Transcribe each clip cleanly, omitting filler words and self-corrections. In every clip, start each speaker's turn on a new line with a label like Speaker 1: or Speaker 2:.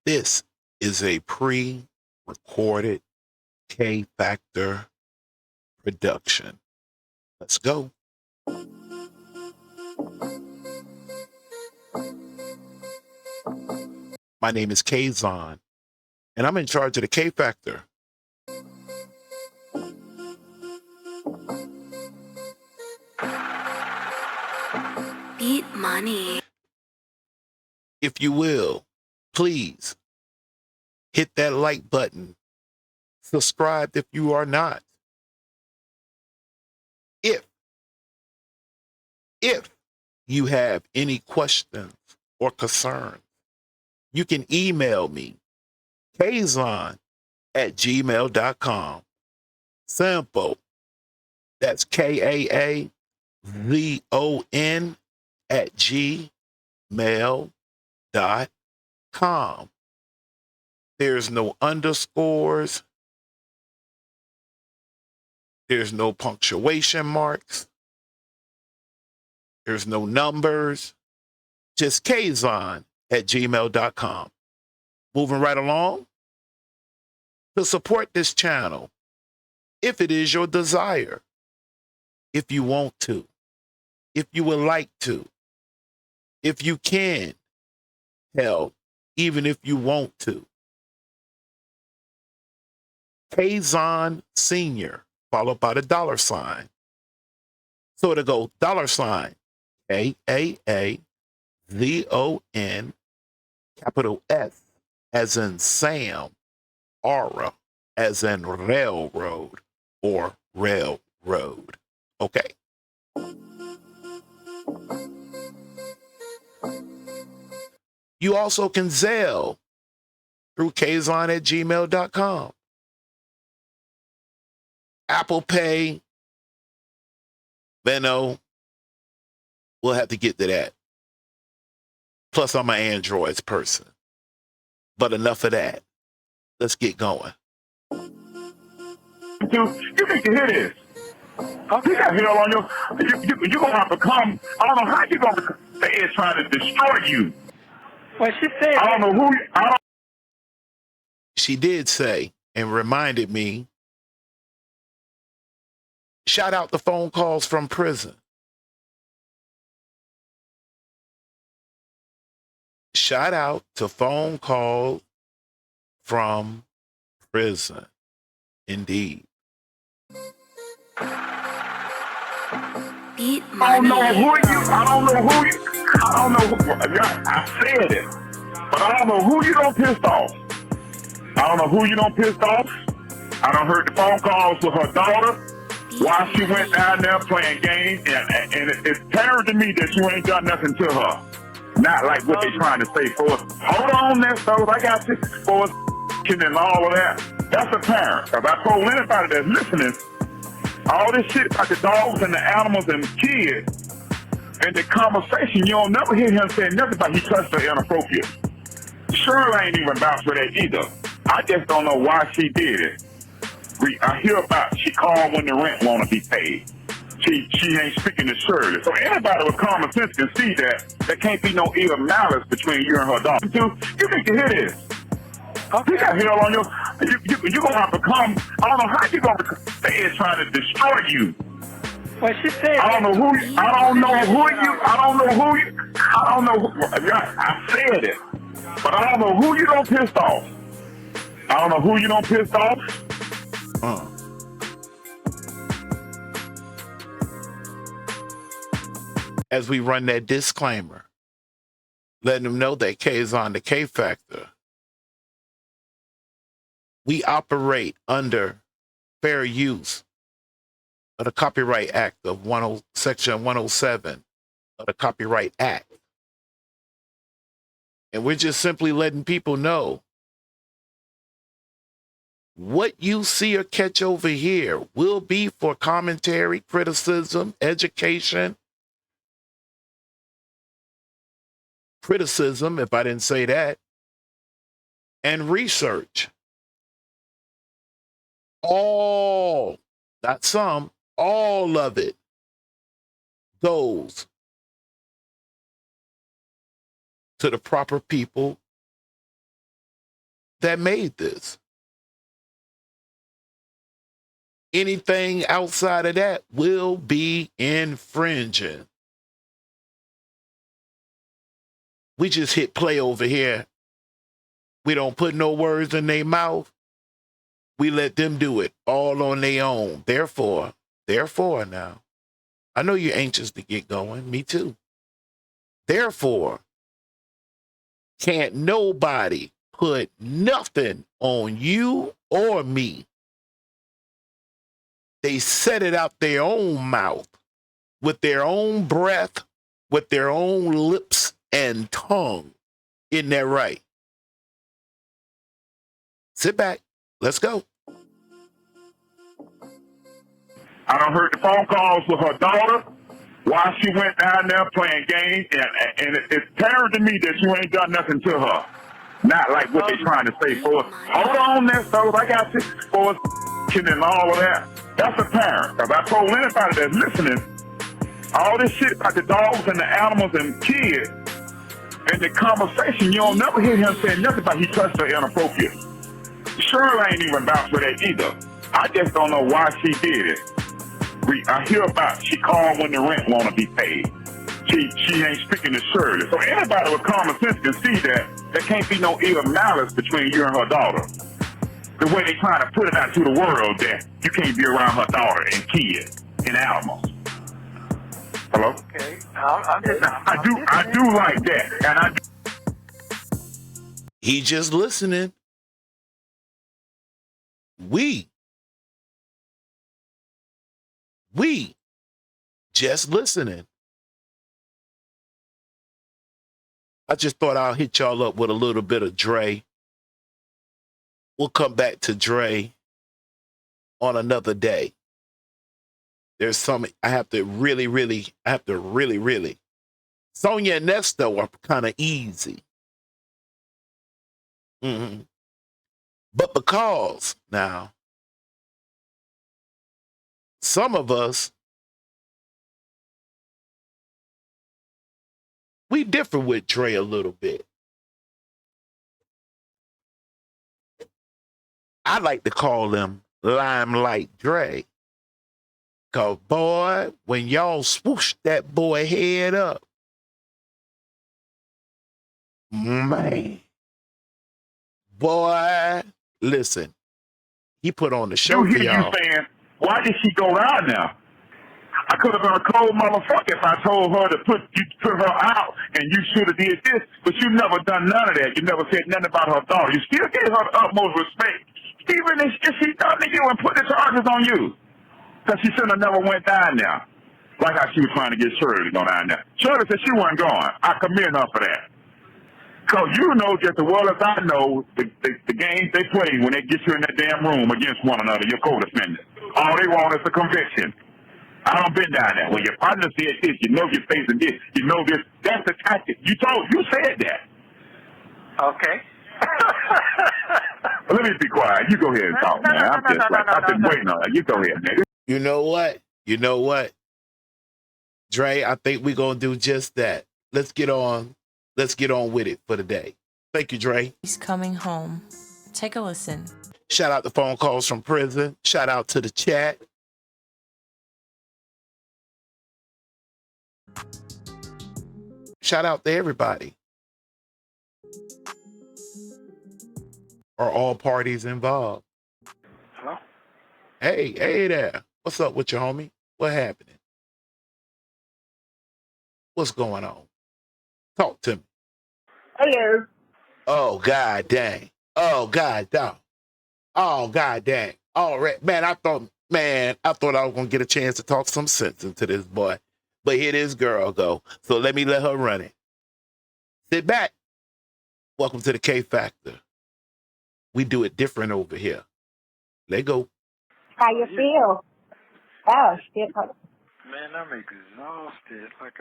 Speaker 1: This is a pre-recorded K-Factor production. Let's go. My name is Kazon, and I'm in charge of the K-Factor.
Speaker 2: Beat money.
Speaker 1: If you will, please hit that like button. Subscribe if you are not. If you have any questions or concerns, you can email me, kazon@gmail.com. Simple. That's KAAZON @gmail.com. There's no underscores. There's no punctuation marks. There's no numbers. Just kazon@gmail.com. Moving right along. To support this channel, if it is your desire, if you want to, if you would like to, if you can, hell, even if you want to. Kazon Senior, followed by the $sign. So it'll go $, KAAZON, capital S, as in Sam, Aura, as in railroad or railroad. Okay. You also can Zelle through kazon@gmail.com. Apple Pay, Venmo, we'll have to get to that. Plus, I'm an Androids person. But enough of that. Let's get going.
Speaker 3: You need to hear this. You got hell on your. You gonna have to come. I don't know how you gonna. They're trying to destroy you.
Speaker 4: Well, she said.
Speaker 3: I don't know who.
Speaker 1: She did say and reminded me. Shout out the phone calls from prison. Shout out to phone calls from prison. Indeed.
Speaker 2: Beat
Speaker 3: I don't know
Speaker 2: money.
Speaker 3: who you. I don't know who you. I don't know. I said it, but I don't know who you don't pissed off. I don't know who you don't pissed off. I don't heard the phone calls with her daughter while she went down there playing games, and it's apparent to me that you ain't done nothing to her. Not like what they trying to say for us. Hold on, Nesto, I got this for us and all of that. That's apparent. Because I told anybody that's listening, all this shit about the dogs and the animals and the kids, and the conversation, you don't never hear him say nothing about he touched her inappropriate. Shirley ain't even vouched for that either. I just don't know why she did it. I hear about she called when the rent want to be paid. She ain't speaking to Shirley. So anybody with common sense can see that there can't be no ill malice between you and her daughter. You need to hear this. You got hell on your. You gonna have to come. I don't know how you gonna. They're trying to destroy you.
Speaker 4: Well, she said.
Speaker 3: I don't know who. I don't know who you. I don't know who you. I don't know. I said it, but I don't know who you don't pissed off. I don't know who you don't pissed off.
Speaker 1: As we run that disclaimer, letting them know that K is on the K-Factor. We operate under fair use of the Copyright Act of Section 107 of the Copyright Act. And we're just simply letting people know what you see or catch over here will be for commentary, criticism, education, criticism, if I didn't say that, and research. All, not some, all of it goes to the proper people that made this. Anything outside of that will be infringing. We just hit play over here. We don't put no words in their mouth. We let them do it all on their own. Therefore now, I know you're anxious to get going. Me too. Therefore, can't nobody put nothing on you or me. They set it out their own mouth with their own breath, with their own lips and tongue. Isn't that right? Sit back. Let's go.
Speaker 3: I done heard the phone calls with her daughter while she went down there playing games, and it's apparent to me that you ain't done nothing to her. Not like what they trying to say for us. Hold on, Nesto, I got this for us and all of that. That's apparent. Because I told anybody that's listening, all this shit about the dogs and the animals and kids, and the conversation, you don't never hear him saying nothing about he touched her inappropriate. Shirley ain't even vouch for that either. I just don't know why she did it. I hear about she called when the rent want to be paid. She ain't speaking to Shirley. So anybody with common sense can see that there can't be no ill malice between you and her daughter. The way they trying to put it out to the world that you can't be around her daughter and kids and animals. Hello?
Speaker 4: Okay. I
Speaker 3: do like that. And I do.
Speaker 1: He just listening. We just listening. I just thought I'll hit y'all up with a little bit of Dre. We'll come back to Dre on another day. There's some I have to really. Sonya and Nesto are kind of easy. Mm-hmm. But because now, some of us, we differ with Dre a little bit. I like to call them Limelight Dre. Cause boy, when y'all swoosh that boy head up, man, boy, listen, he put on the show
Speaker 3: You
Speaker 1: for
Speaker 3: hear
Speaker 1: y'all.
Speaker 3: you saying, why did she go out now? I could have been a cold motherfucker if I told her to put her out and you should have did this, but you never done none of that. You never said nothing about her daughter. You still gave her the utmost respect, even if she done to you and put the charges on you. Because she shouldn't have never went down there. Like how she was trying to get Shirley to go down there. Shirley said she wasn't going. I commend her for that. Because you know just as well as I know the games they play when they get you in that damn room against one another, your co-defendant. All they want is a conviction. I done been down there. When your partner said this, you know you're facing this. You know this. That's the tactic. You said that.
Speaker 4: Okay.
Speaker 3: Let me be quiet. You go ahead and talk, man. I've been waiting on it. You go ahead, man.
Speaker 1: You know what? Dre, I think we're going to do just that. Let's get on with it for the day. Thank you, Dre.
Speaker 5: He's coming home. Take a listen.
Speaker 1: Shout out to phone calls from prison. Shout out to the chat. Shout out to everybody. Are all parties involved?
Speaker 4: Hello?
Speaker 1: Hey there. What's up with your homie? What happening? What's going on? Talk to me.
Speaker 6: Hello.
Speaker 1: Oh, God dang. Oh, God dang. Oh, God dang. All right. Man, I thought I was going to get a chance to talk some sense into this boy. But here this girl go. So let her run it. Sit back. Welcome to the K Factor. We do it different over here. Let go.
Speaker 6: How you feel? Oh, shit.
Speaker 4: Man, I'm exhausted. Like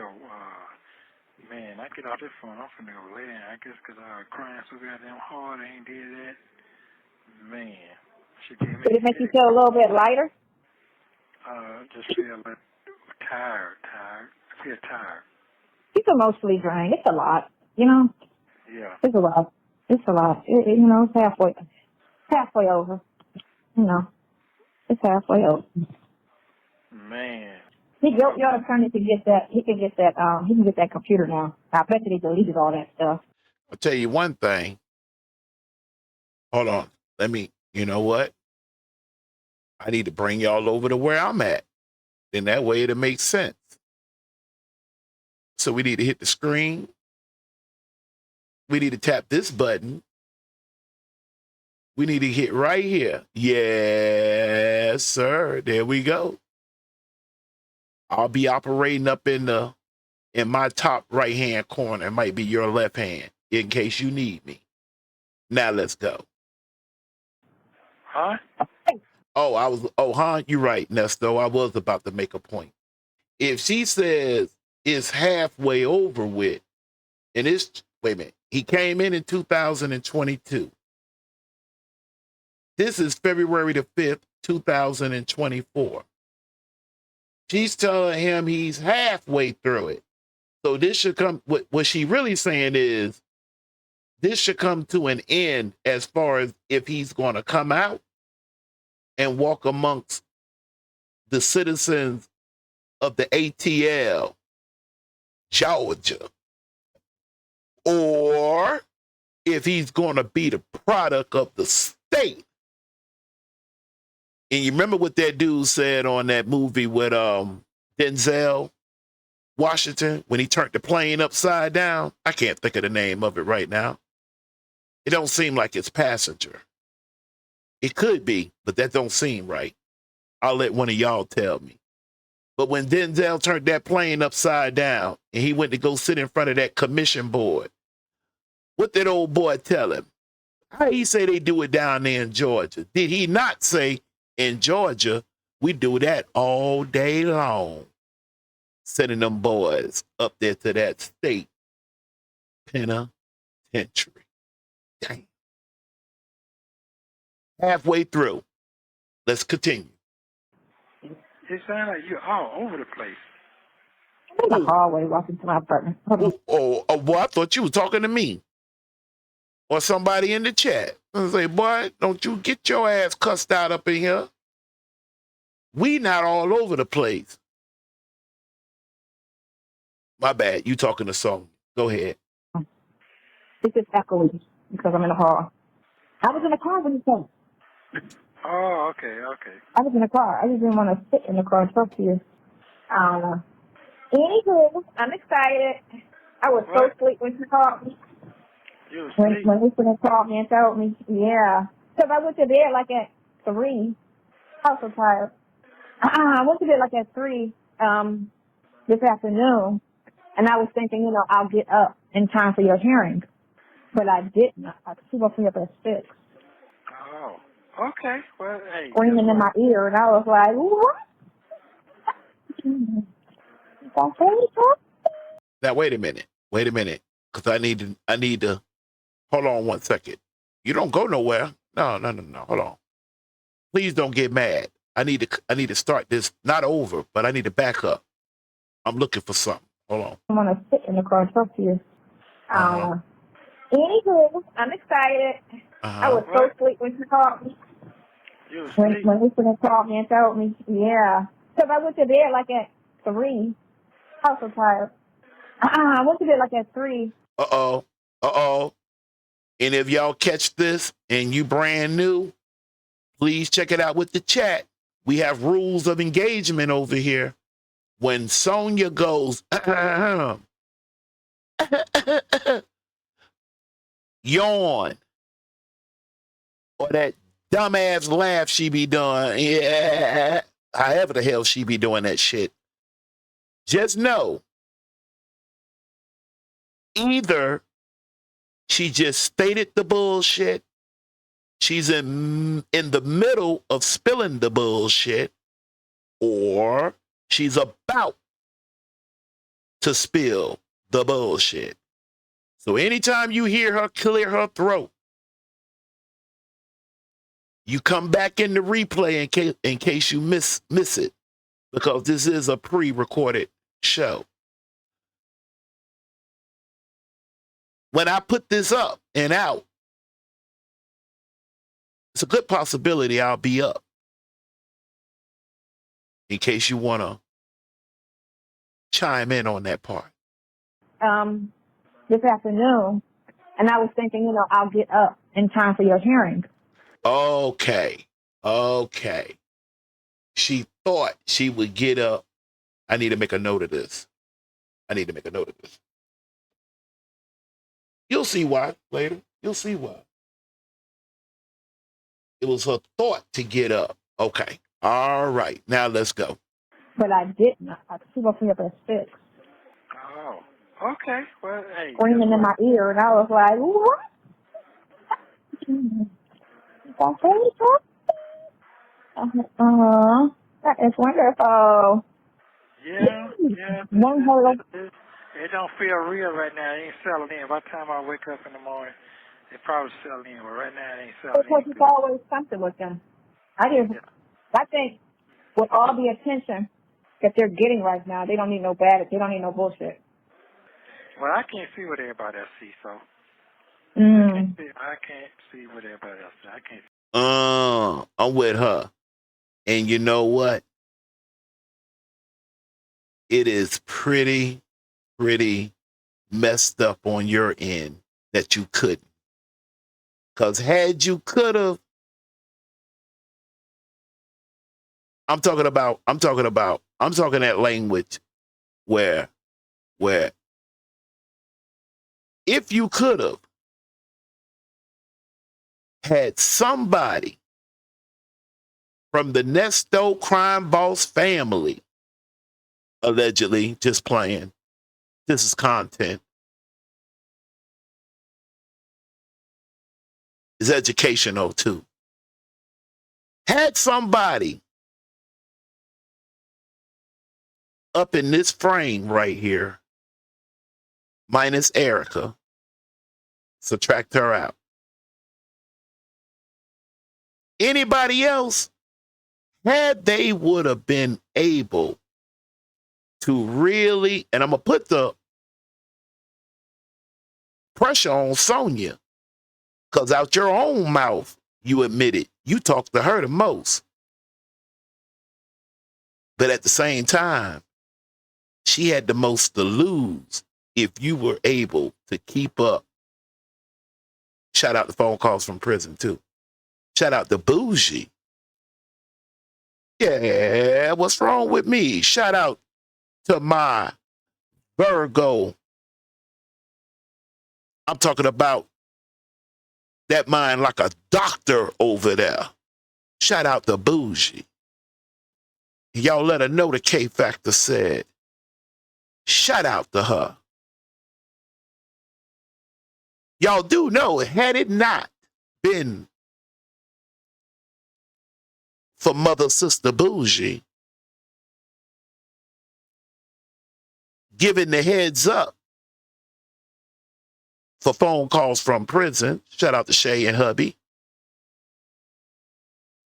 Speaker 4: man, I get off this phone, I'm finna go lay down. I guess because I was crying so goddamn hard, I ain't did that. Man, she gave me.
Speaker 6: Did it make you feel a little bit lighter?
Speaker 4: Just feel like tired. I feel tired.
Speaker 6: You feel mostly drained. It's a lot, you know?
Speaker 4: Yeah.
Speaker 6: It's a lot. It's a lot. It's halfway over. It's halfway over.
Speaker 4: Man.
Speaker 6: Your attorney can get that. He can get that computer now. I bet that he deleted all that stuff.
Speaker 1: I'll tell you one thing. Hold on. You know what? I need to bring y'all over to where I'm at. Then that way it'll make sense. So we need to hit the screen. We need to tap this button. We need to hit right here. Yes, sir. There we go. I'll be operating up in my top right-hand corner. It might be your left hand in case you need me. Now let's go.
Speaker 4: Huh?
Speaker 1: You're right, Nesto. I was about to make a point. If she says it's halfway over with, and wait a minute, he came in 2022. This is February the 5th, 2024. She's telling him he's halfway through it. So this should come, what she really saying is, this should come to an end as far as if he's going to come out and walk amongst the citizens of the ATL, Georgia, or if he's going to be the product of the state. And you remember what that dude said on that movie with Denzel Washington when he turned the plane upside down? I can't think of the name of it right now. It don't seem like it's Passenger. It could be, but that don't seem right. I'll let one of y'all tell me. But when Denzel turned that plane upside down and he went to go sit in front of that commission board, what did old boy tell him? How he say they do it down there in Georgia? Did he not say, in Georgia, we do that all day long, sending them boys up there to that state penitentiary? Damn. Halfway through. Let's continue.
Speaker 4: It sounds like you're all over the place.
Speaker 6: I'm in the hallway walking to my apartment.
Speaker 1: Well, I thought you were talking to me or somebody in the chat. I say, boy, don't you get your ass cussed out up in here. We not all over the place. My bad. You talking to Sonya. Go ahead.
Speaker 6: It's just echoing because I'm in the hall. I was in the car when you said.
Speaker 4: Oh, okay.
Speaker 6: I was in the car. I just didn't want to sit in the car and talk to you. I don't know. Anywho, I'm excited. I was so asleep when you called me.
Speaker 4: You were asleep?
Speaker 6: When you called me and told me, yeah. Because I went to bed like at 3. I was so tired. I went to bed like at 3 this afternoon, and I was thinking, I'll get up in time for your hearing. But I didn't. She woke me up at 6.
Speaker 4: Oh, okay. Well, hey.
Speaker 6: Screaming in my ear, and I was like, what?
Speaker 1: Now, wait a minute, because I need to, hold on one second. You don't go nowhere. No, hold on. Please don't get mad. I need to start this, not over, but I need to back up. I'm looking for something. Hold on.
Speaker 6: I want to sit in the car and talk to you. Anywho, I'm excited. I was so asleep when you called me.
Speaker 4: You were asleep?
Speaker 6: When you called me and told me, yeah. Because I went to bed like at 3. I was so tired. I went to bed like at 3.
Speaker 1: Uh-oh. And if y'all catch this and you brand new, please check it out with the chat. We have rules of engagement over here. When Sonya goes, yawn, or that dumbass laugh she be doing, yeah, however the hell she be doing that shit, just know, either she just stated the bullshit, she's in the middle of spilling the bullshit, or she's about to spill the bullshit. So anytime you hear her clear her throat, you come back in the replay in case you miss it, because this is a pre-recorded show. When I put this up and out, It's a good possibility I'll be up in case you want to chime in on that part.
Speaker 6: This afternoon, and I was thinking, I'll get up in time for your hearing.
Speaker 1: Okay. She thought she would get up. I need to make a note of this. You'll see why later. You'll see why. It was her thought to get up. Okay. All right. Now let's go.
Speaker 6: But I didn't. She woke me up at 6.
Speaker 4: Oh, okay. Well, hey.
Speaker 6: Screaming in my ear, and I was like, what? That is wonderful.
Speaker 4: Yeah.
Speaker 6: One whole.
Speaker 4: It don't feel real right now. It ain't settling in. By the time I wake up in the morning, it probably settling in. But right now, it ain't settling
Speaker 6: Because
Speaker 4: in.
Speaker 6: it's always something with them. I think with all the attention that they're getting right now, they don't need no bullshit.
Speaker 4: Well, I can't see what everybody else sees, so I can't see what everybody else sees. I can't.
Speaker 1: I'm with her. And you know what? It is pretty messed up on your end that you couldn't. Because had you could have, I'm talking that language where if you could have had somebody from the Nesto crime boss family, allegedly, just playing, this is content, is educational too. Had somebody up in this frame right here, minus Erica, subtract her out. Anybody else, had they would have been able to really, and I'm going to put the pressure on Sonya, because out your own mouth, you admitted you talked to her the most. But at the same time, she had the most to lose if you were able to keep up. Shout out the phone calls from prison, too. Shout out to Bougie. Yeah, what's wrong with me? Shout out to my Virgo. I'm talking about that mind like a doctor over there. Shout out to Bougie. Y'all let her know the K Factor said. Shout out to her. Y'all do know, had it not been for Mother Sister Bougie giving the heads up for phone calls from prison, shout out to Shay and hubby,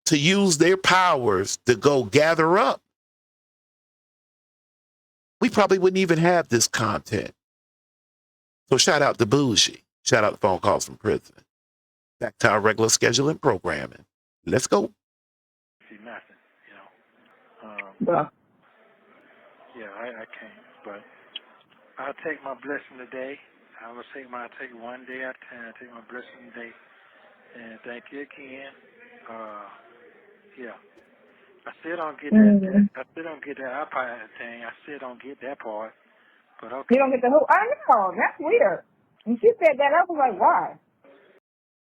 Speaker 1: to use their powers to go gather up, we probably wouldn't even have this content. So shout out to Bougie. Shout out to phone calls from prison. Back to our regular scheduling programming. Let's go.
Speaker 4: See nothing,
Speaker 6: Well,
Speaker 4: I can't. But I'll take my blessing today. I will take one day at a time. Take my blessing today. And thank you again. I still don't get that. I still don't get that iPod thing. I still don't get that part. But okay.
Speaker 6: You don't get the who? I know. That's weird. When she said that, I was like, why?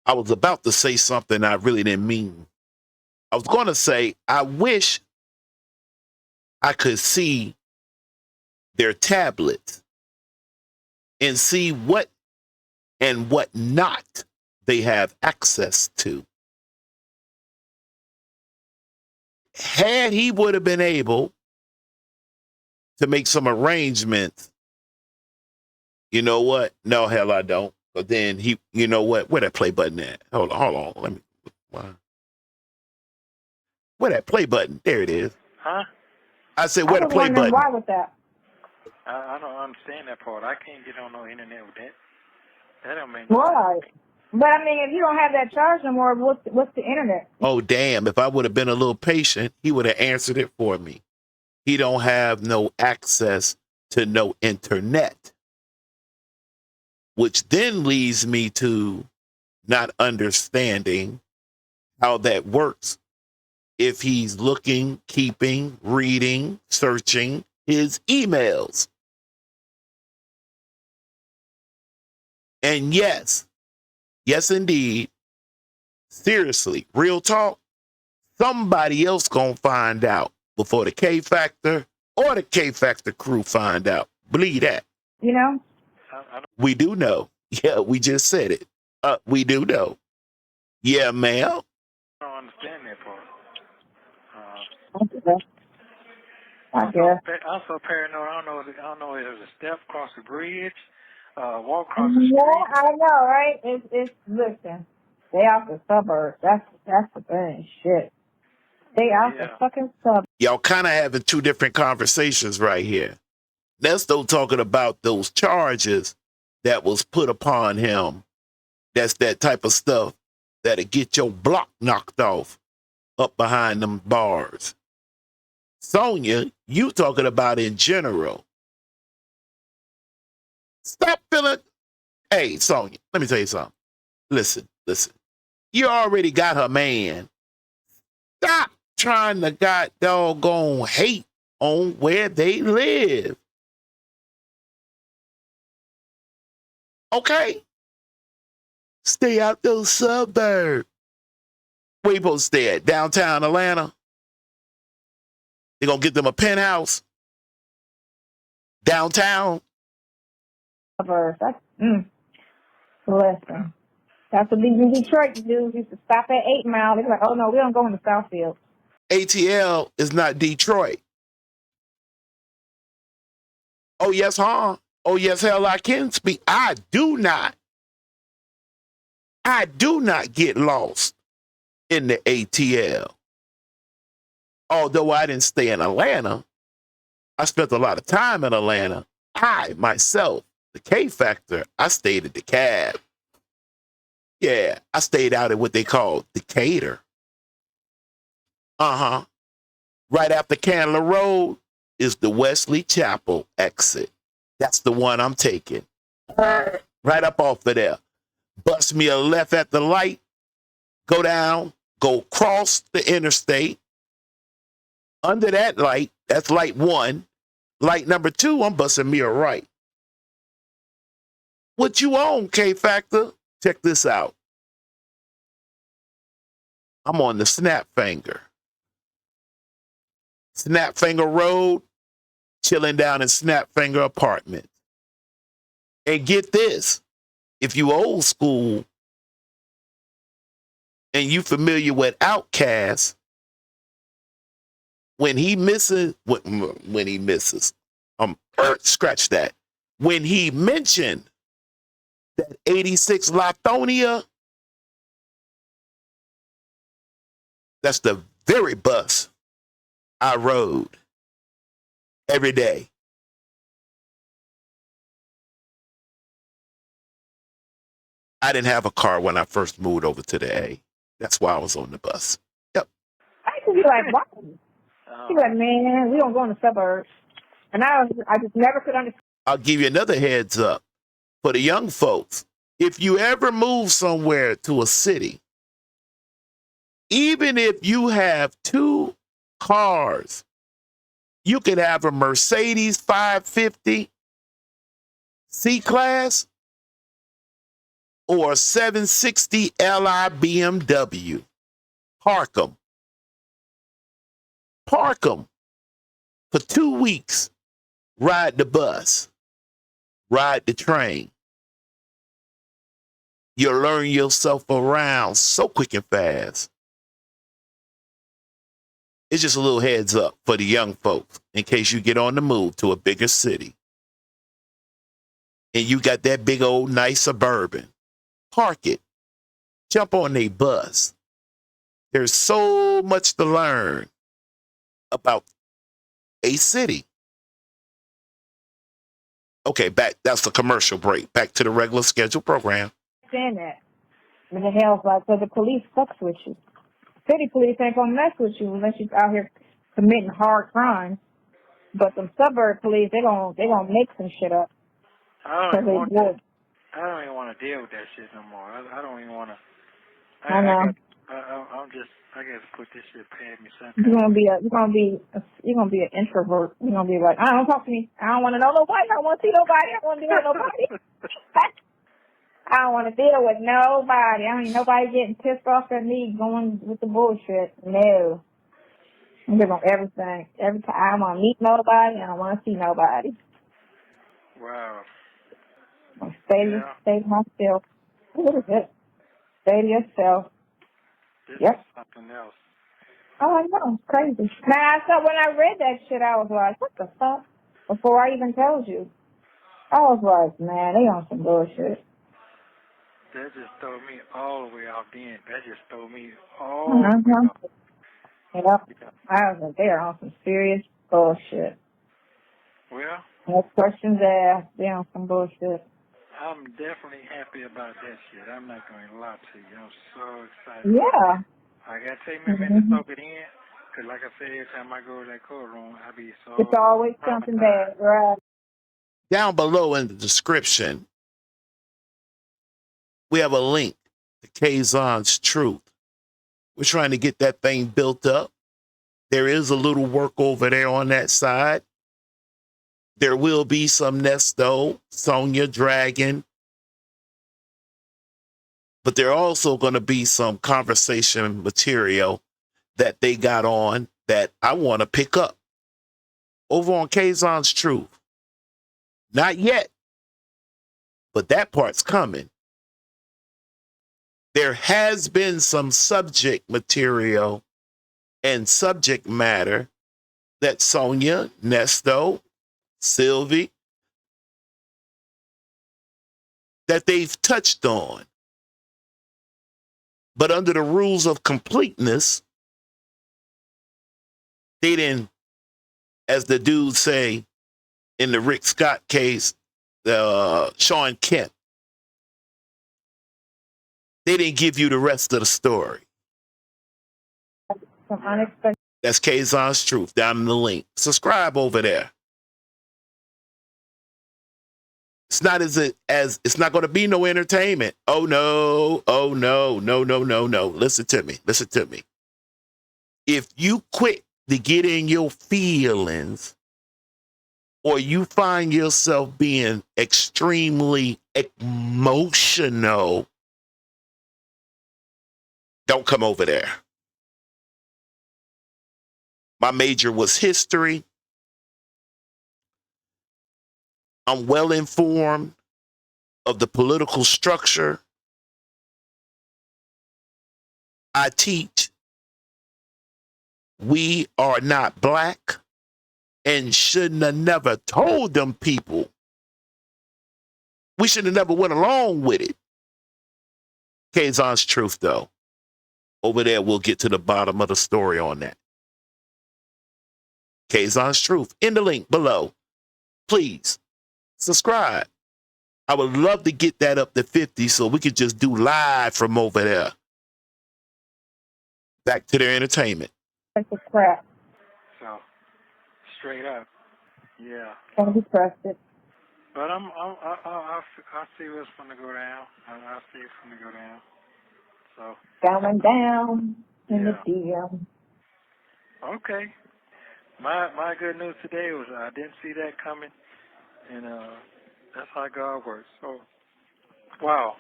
Speaker 1: I was about to say something I really didn't mean. I was going to say, I wish I could see their tablets and see what and what not they have access to. Had he would have been able to make some arrangements, you know what? No, hell, I don't. But then he, you know what? Where that play button at? Hold on. Let me. Where that play button? There it is.
Speaker 4: Huh?
Speaker 1: I said, where the play button?
Speaker 6: Why with that?
Speaker 4: I don't understand that part. I can't get on no internet with that. That don't make
Speaker 6: Why? But I mean, if you don't have that charge no more, what's the internet?
Speaker 1: Oh, damn. If I would have been a little patient, he would have answered it for me. He don't have no access to no internet, which then leads me to not understanding how that works if he's looking, keeping, reading, searching his emails. And yes, indeed, seriously, real talk, somebody else gonna find out before the K Factor or the K Factor crew find out. Believe that.
Speaker 6: You know?
Speaker 1: We do know. Yeah, we just said it. We do know. Yeah, ma'am.
Speaker 4: I don't understand that part.
Speaker 6: I guess.
Speaker 4: I'm so paranoid. I don't know if there's a step across the bridge, walk across the
Speaker 6: Yeah,
Speaker 4: street.
Speaker 6: I know, right? It's listen. They out the suburbs. That's the thing. Shit. They out the fucking suburbs.
Speaker 1: Y'all kind of having two different conversations right here. Nesto talking about those charges that was put upon him. That's that type of stuff that'll get your block knocked off up behind them bars. Sonya, you talking about in general. Stop feeling. Hey, Sonya, let me tell you something. Listen. You already got her man. Stop trying to got doggone hate on where they live. Okay? Stay out those suburbs. Where you supposed to stay at? Downtown Atlanta? They gonna get them a penthouse? Downtown?
Speaker 6: Suburbs. Listen. That's what these in Detroit dudes used to stop at 8 Mile. They're like, oh no, we don't go into Southfield.
Speaker 1: ATL is not Detroit. Oh yes, huh? Oh yes, hell I can speak. I do not get lost in the ATL. Although I didn't stay in Atlanta, I spent a lot of time in Atlanta. I, myself, the K Factor, I stayed at the Cab. Yeah, I stayed out at what they call Decatur. Right after Candler Road is the Wesley Chapel exit. That's the one I'm taking. Right up off of there. Bust me a left at the light. Go down. Go cross the interstate. Under that light, that's light 1. Light number 2, I'm busting me a right. What you on, K Factor? Check this out. I'm on the Snapfinger. Snapfinger Road, chilling down in Snapfinger Apartment. And get this, if you old school and you familiar with Outkast, when he misses, scratch that. When he mentioned that 86 Lithonia, that's the very bus I rode every day. I didn't have a car when I first moved over to the A. That's why I was on the bus. Yep.
Speaker 6: I used to be like, what? She like, man, we don't go in the suburbs. And I just never could understand.
Speaker 1: I'll give you another heads up for the young folks. If you ever move somewhere to a city, even if you have 2 cars, you could have a Mercedes 550 C-Class or a 760 Li BMW. Park them for 2 weeks. Ride the bus. Ride the train. You'll learn yourself around so quick and fast. It's just a little heads up for the young folks in case you get on the move to a bigger city. And you got that big old nice Suburban. Park it. Jump on a bus. There's so much to learn about a city. Okay, back. That's the commercial break. Back to the regular scheduled program.
Speaker 6: That. What the hell's like? So the police fucks with you. City police ain't gonna mess with you unless you're out here committing hard crimes. But the suburb police, they gonna make some shit up.
Speaker 4: I don't
Speaker 6: Cause
Speaker 4: even
Speaker 6: they
Speaker 4: want that.
Speaker 6: would.
Speaker 4: I don't even want to deal with that shit no more. I don't even want to.
Speaker 6: I know.
Speaker 4: I got to put this shit past me some
Speaker 6: You're
Speaker 4: kind of
Speaker 6: gonna
Speaker 4: way.
Speaker 6: be an introvert. You're gonna be like, I don't talk to me. I don't want to know nobody. I don't want to see nobody. I don't want to deal with nobody. I don't want to deal with nobody. I mean, nobody getting pissed off at me going with the bullshit. No. I'm good on everything. Every time I don't want to meet nobody. I don't want to see nobody.
Speaker 4: Wow.
Speaker 6: I'm
Speaker 4: Yeah.
Speaker 6: stay to myself. What is it? Stay to yourself.
Speaker 4: This
Speaker 6: Yep.
Speaker 4: is something else.
Speaker 6: Oh, I know. It's crazy. Now, so when I read that shit, I was like, what the fuck? Before I even told you. I was like, man, they on some bullshit.
Speaker 4: That just threw me all the way off then. That just threw me all the way
Speaker 6: Uh-huh.
Speaker 4: off.
Speaker 6: Yep.
Speaker 4: Yeah.
Speaker 6: I was like, they're on some serious bullshit.
Speaker 4: Well,
Speaker 6: No questions asked. They're on some bullshit.
Speaker 4: I'm definitely happy about that shit. I'm not going to lie to you. I'm so excited about
Speaker 6: Yeah.
Speaker 4: that. I got to take me a minute to soak it in. Because like I said, every time I go to that courtroom, I be so
Speaker 6: It's always something bad,
Speaker 4: traumatized.
Speaker 6: right?
Speaker 1: Down below in the description, we have a link to Kazon's Truth. We're trying to get that thing built up. There is a little work over there on that side. There will be some Nesto, Sonya, Dragon, but there are also going to be some conversation material that they got on that I want to pick up over on Kazon's Truth. Not yet, but that part's coming. There has been some subject material and subject matter that Sonya, Nesto, Sylvie, that they've touched on. But under the rules of completeness, they didn't, as the dudes say in the Rick Scott case, Sean Kemp, they didn't give you the rest of the story.
Speaker 6: Some unexpected.
Speaker 1: That's Kazon's Truth down in the link. Subscribe over there. It's not as it's not going to be no entertainment. Oh no, no. Listen to me. If you quit to get in your feelings, or you find yourself being extremely emotional, don't come over there. My major was history. I'm well informed of the political structure. I teach we are not black and shouldn't have never told them people. We should have never went along with it. Kazon's Truth, though. Over there, we'll get to the bottom of the story on that. Kazon's Truth in the link below. Please subscribe. I would love to get that up to 50 so we could just do live from over there. Back to their entertainment.
Speaker 6: That's a crap.
Speaker 4: So, straight up. Yeah.
Speaker 6: Don't be trusted.
Speaker 4: But I see what's going to go down. I see it's going to go down. So.
Speaker 6: Going down in the
Speaker 4: Yeah.
Speaker 6: DM.
Speaker 4: Okay. My good news today was I didn't see that coming, and that's how God works. So, wow.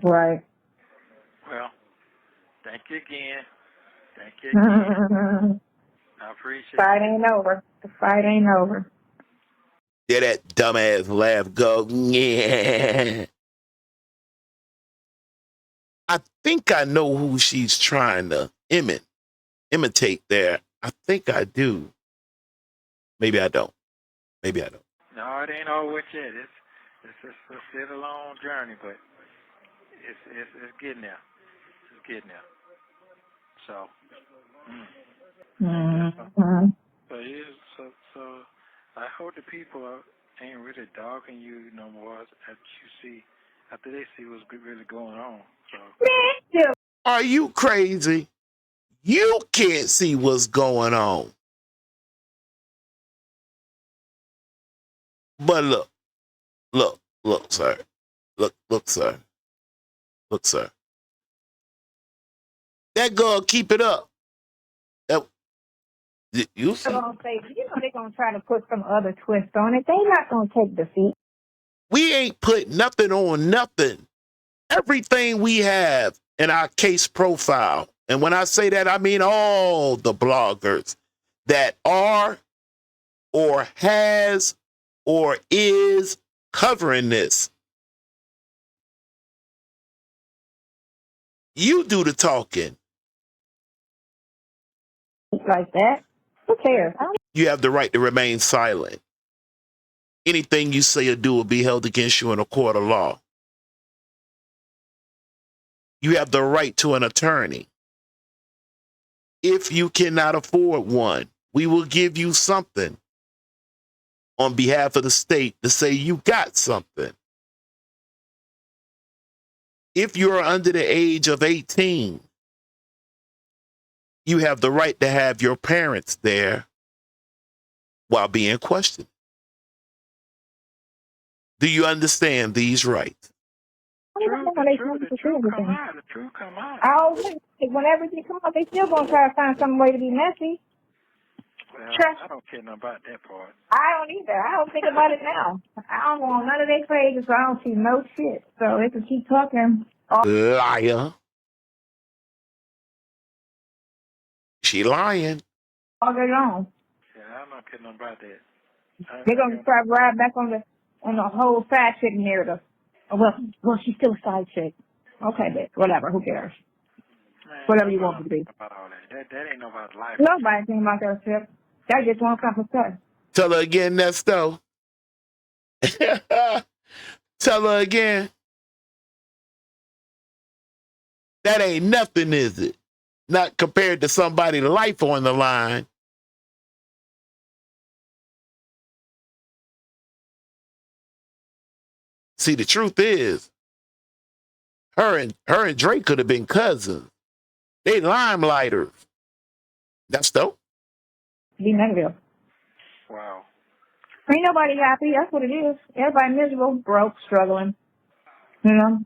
Speaker 6: Right.
Speaker 4: Well, thank you again. Thank you again. I appreciate
Speaker 6: Fight
Speaker 4: it.
Speaker 6: ain't over. The fight ain't over.
Speaker 1: There that dumbass laugh go, yeah. I think I know who she's trying to imitate there. I think I do. Maybe I don't.
Speaker 4: No, it ain't over with yet. It's still a long journey, but it's getting there. It's getting there. So,
Speaker 6: Mm-hmm.
Speaker 4: So I hope the people ain't really dogging you no more that you see after they see what's really going on. So
Speaker 6: Man, still.
Speaker 1: Are you crazy? You can't see what's going on. But look, sir. Look, sir. Look, sir. That girl keep it up. That, you see?
Speaker 6: They're gonna say, they're gonna try to put some other twist on it. They're not gonna take defeat.
Speaker 1: We ain't put nothing on nothing. Everything we have in our case profile. And when I say that, I mean all the bloggers that are or has or is covering this. You do the talking.
Speaker 6: Like that. Who cares?
Speaker 1: You have the right to remain silent. Anything you say or do will be held against you in a court of law. You have the right to an attorney. If you cannot afford one, we will give you something on behalf of the state to say you got something. If you're under the age of 18, you have the right to have your parents there while being questioned. Do you understand these rights?
Speaker 4: the truth come out.
Speaker 6: When everything comes out, they still gonna try to find some way to be messy.
Speaker 4: Well, I don't care nothing about that part.
Speaker 6: I don't either. I don't think about it now. I don't want none of their pages, so I don't see no shit. So they can keep talking.
Speaker 1: Liar. She lying.
Speaker 6: All day long.
Speaker 4: Yeah, I don't care nothing about that.
Speaker 6: They're gonna try to ride back on the whole side chick narrative. Oh, well, she's still a side chick. Okay, bitch. Whatever. Who cares?
Speaker 4: Man,
Speaker 6: Whatever you want me to be.
Speaker 4: About all that. That ain't nobody's life.
Speaker 6: Nobody think about that shit. That just won't come for stuff.
Speaker 1: Tell her again, Nesto. Tell her again. That ain't nothing, is it? Not compared to somebody's life on the line. See, the truth is, her and Drake could have been cousins. They limelighters. That's dope.
Speaker 6: Be negative.
Speaker 4: Wow.
Speaker 6: Ain't nobody happy. That's what it is. Everybody miserable, broke, struggling. You know?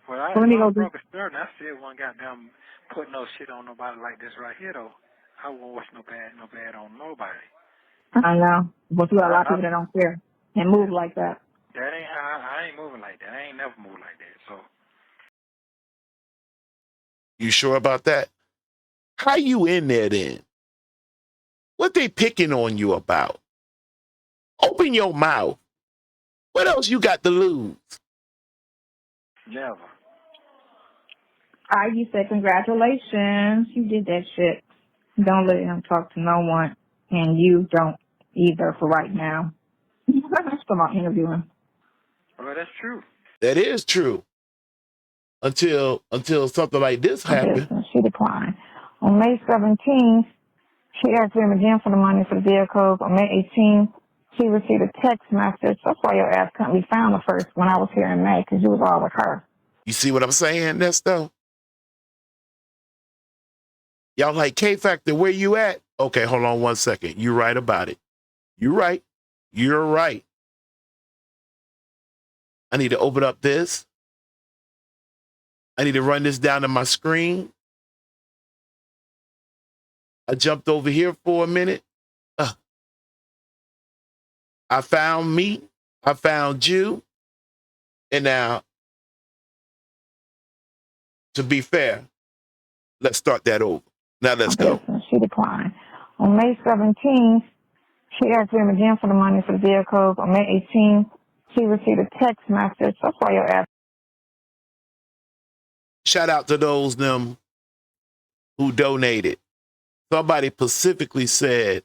Speaker 4: Well, I broke a start, and I still won't goddamn put no shit on nobody like this right here, though. I won't wish no bad on nobody.
Speaker 6: I know. But you got a lot of people that don't care and move like that.
Speaker 4: That ain't how I ain't moving like that. I ain't never moved like that. So.
Speaker 1: You sure about that? How you in there then? What they picking on you about? Open your mouth. What else you got to lose?
Speaker 4: Never.
Speaker 6: You said congratulations. You did that shit. Don't let him talk to no one. And you don't either for right now. Let's come out interviewing.
Speaker 4: Well, that's true.
Speaker 1: That is true. Until something like this happened.
Speaker 6: She declined. On May 17th, she asked him again for the money for the vehicles. On May 18th, she received a text message. That's why your ass couldn't be found the first when I was here in May, because you was all with her.
Speaker 1: You see what I'm saying, Nesto? Y'all like, K-Factor, where you at? Okay, hold on 1 second. You're right about it. You're right. You're right. I need to open up this. I need to run this down to my screen. I jumped over here for a minute. I found me. I found you. And now, to be fair, let's start that over. Now let's go.
Speaker 6: She declined. On May 17th, she asked him again for the money for the vehicles. On May 18th, she received a text message. That's why your ass.
Speaker 1: Shout out to those them who donated. Somebody specifically said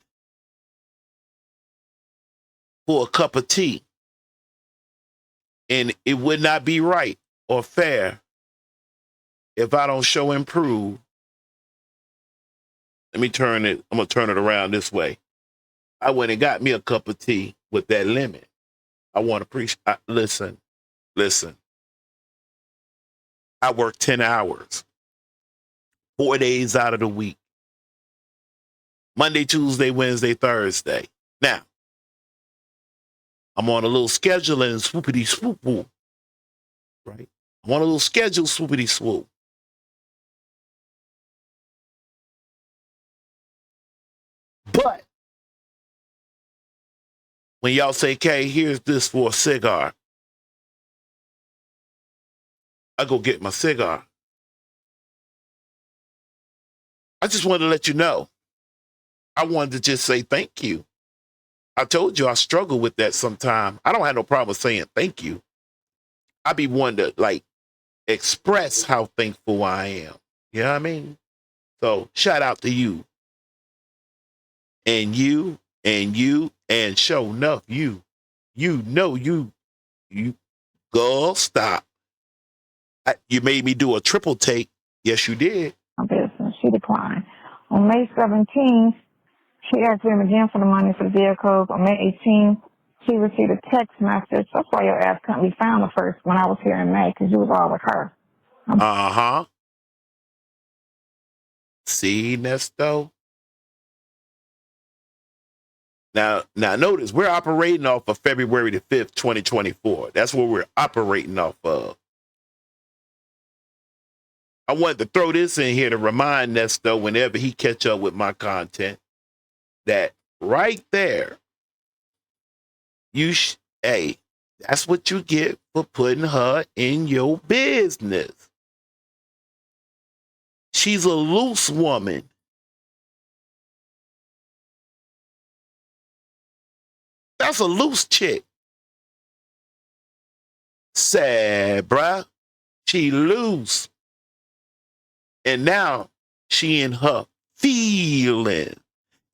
Speaker 1: for a cup of tea. And it would not be right or fair if I don't show and prove. Let me turn it. I'm going to turn it around this way. I went and got me a cup of tea with that lemon. I want to appreciate. Listen. I work 10 hours, 4 days out of the week. Monday, Tuesday, Wednesday, Thursday. Now, I'm on a little schedule and swoopity swoop woo. Right? I'm on a little schedule, swoopity swoop. But when y'all say, "Kay, here's this for a cigar," I go get my cigar. I just wanted to let you know. I wanted to just say thank you. I told you I struggle with that sometime. I don't have no problem saying thank you. I be one to like express how thankful I am. You know what I mean? So shout out to you. And you, and you, and sure enough, you know you girl, stop. You made me do a triple take. Yes, you did.
Speaker 6: Business. She declined. On May 17th, she asked him again for the money for the vehicles. On May 18th, she received a text message. That's why your ass couldn't be found the first when I was here in May, because you was all with her.
Speaker 1: Uh-huh. See, Nesto? Now notice, we're operating off of February the 5th, 2024. That's what we're operating off of. I wanted to throw this in here to remind Nesto whenever he catch up with my content that right there, hey, that's what you get for putting her in your business. She's a loose woman. That's a loose chick. Sad, bruh. She loose. And now she in her feeling.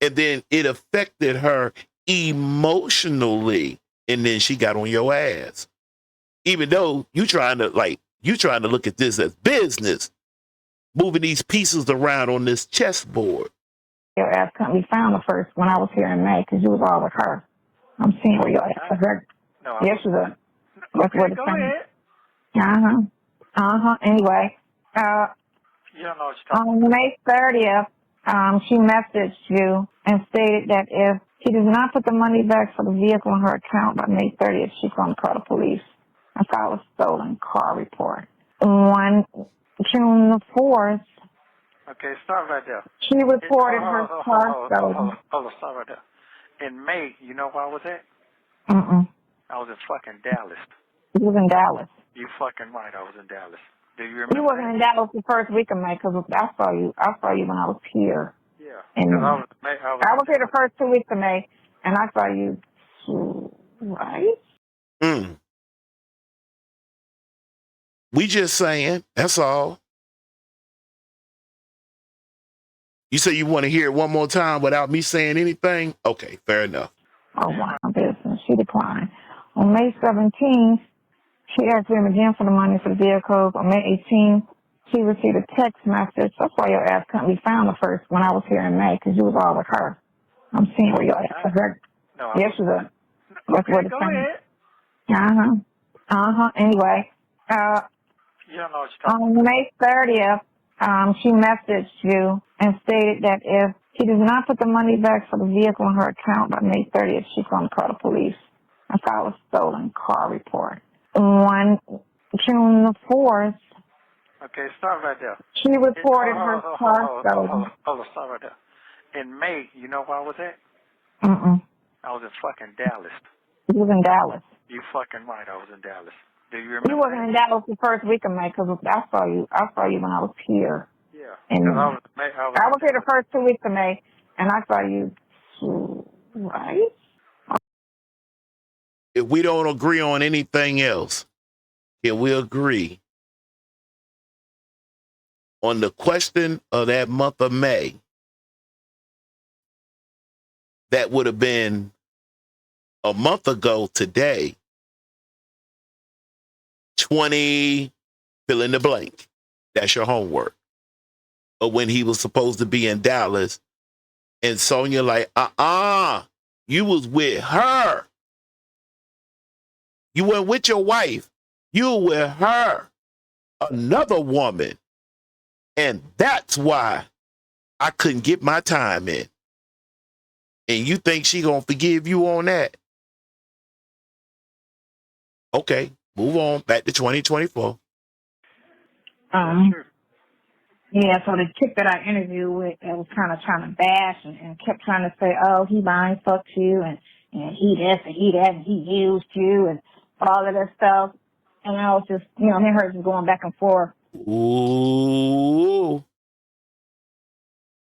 Speaker 1: And then it affected her emotionally. And then she got on your ass. Even though you trying to look at this as business, moving these pieces around on this chessboard.
Speaker 6: Your ass couldn't be found the first when I was here in May, because you was all with her. I'm seeing where your ass was.
Speaker 4: No,
Speaker 6: yes, you did. That's what it's
Speaker 4: go
Speaker 6: saying.
Speaker 4: ahead.
Speaker 6: Anyway,
Speaker 4: You don't know what you're talking
Speaker 6: on May 30th, she messaged you and stated that if she does not put the money back for the vehicle in her account by May 30th, she's going to call the police and file a stolen car report. On June the 4th,
Speaker 4: Okay, stop right there.
Speaker 6: she reported her car stolen.
Speaker 4: Hold on, stop right there. In May, you know where I was at? I was in fucking Dallas.
Speaker 6: You was in Dallas.
Speaker 4: You fucking right, I was in Dallas. Do you remember?
Speaker 6: You wasn't in Dallas the first week of May, because I saw you when I was here.
Speaker 4: Yeah.
Speaker 6: And
Speaker 4: I
Speaker 6: was here the first 2 weeks of May, and I saw you, right?
Speaker 1: We just saying, that's all. You say you want to hear it one more time without me saying anything? Okay, fair enough.
Speaker 6: Oh, wow, business. She declined. On May 17th, she asked him again for the money for the vehicles. On May 18th, she received a text message. That's why your ass couldn't be found the first when I was here in May, because you was all with her. I'm seeing where your ass was.
Speaker 4: No,
Speaker 6: yes, you did. That's what it's
Speaker 4: go
Speaker 6: saying.
Speaker 4: ahead.
Speaker 6: Anyway,
Speaker 4: You don't know what you're talking
Speaker 6: on May 30th, she messaged you and stated that if she does not put the money back for the vehicle in her account by May 30th, she's going to call the police and file a stolen car report. On June the 4th,
Speaker 4: Okay, stop right there.
Speaker 6: she reported her car stolen.
Speaker 4: Hold on, stop right there. In May, you know where I was at? I was in fucking Dallas.
Speaker 6: You was in Dallas.
Speaker 4: You fucking right, I was in Dallas. Do you remember?
Speaker 6: You wasn't in Dallas the first week of May, because I saw you when I was here.
Speaker 4: Yeah.
Speaker 6: And
Speaker 4: I
Speaker 6: was here the first 2 weeks of May, and I saw you, right?
Speaker 1: If we don't agree on anything else, can we agree on the question of that month of May? That would have been a month ago today, 20, fill in the blank. That's your homework. Or when he was supposed to be in Dallas, and Sonya like, you was with her. You weren't with your wife. You were with her. another woman. And that's why I couldn't get my time in. And you think she gonna forgive you on that? Okay, move on back to 2024.
Speaker 4: Sure.
Speaker 6: Yeah, so the chick that I interviewed with that was kind of trying to bash and kept trying to say, oh, he mind fucked you and he this and he that and he used you and all of that stuff. And I was just, me and her just going back and forth.
Speaker 1: Ooh.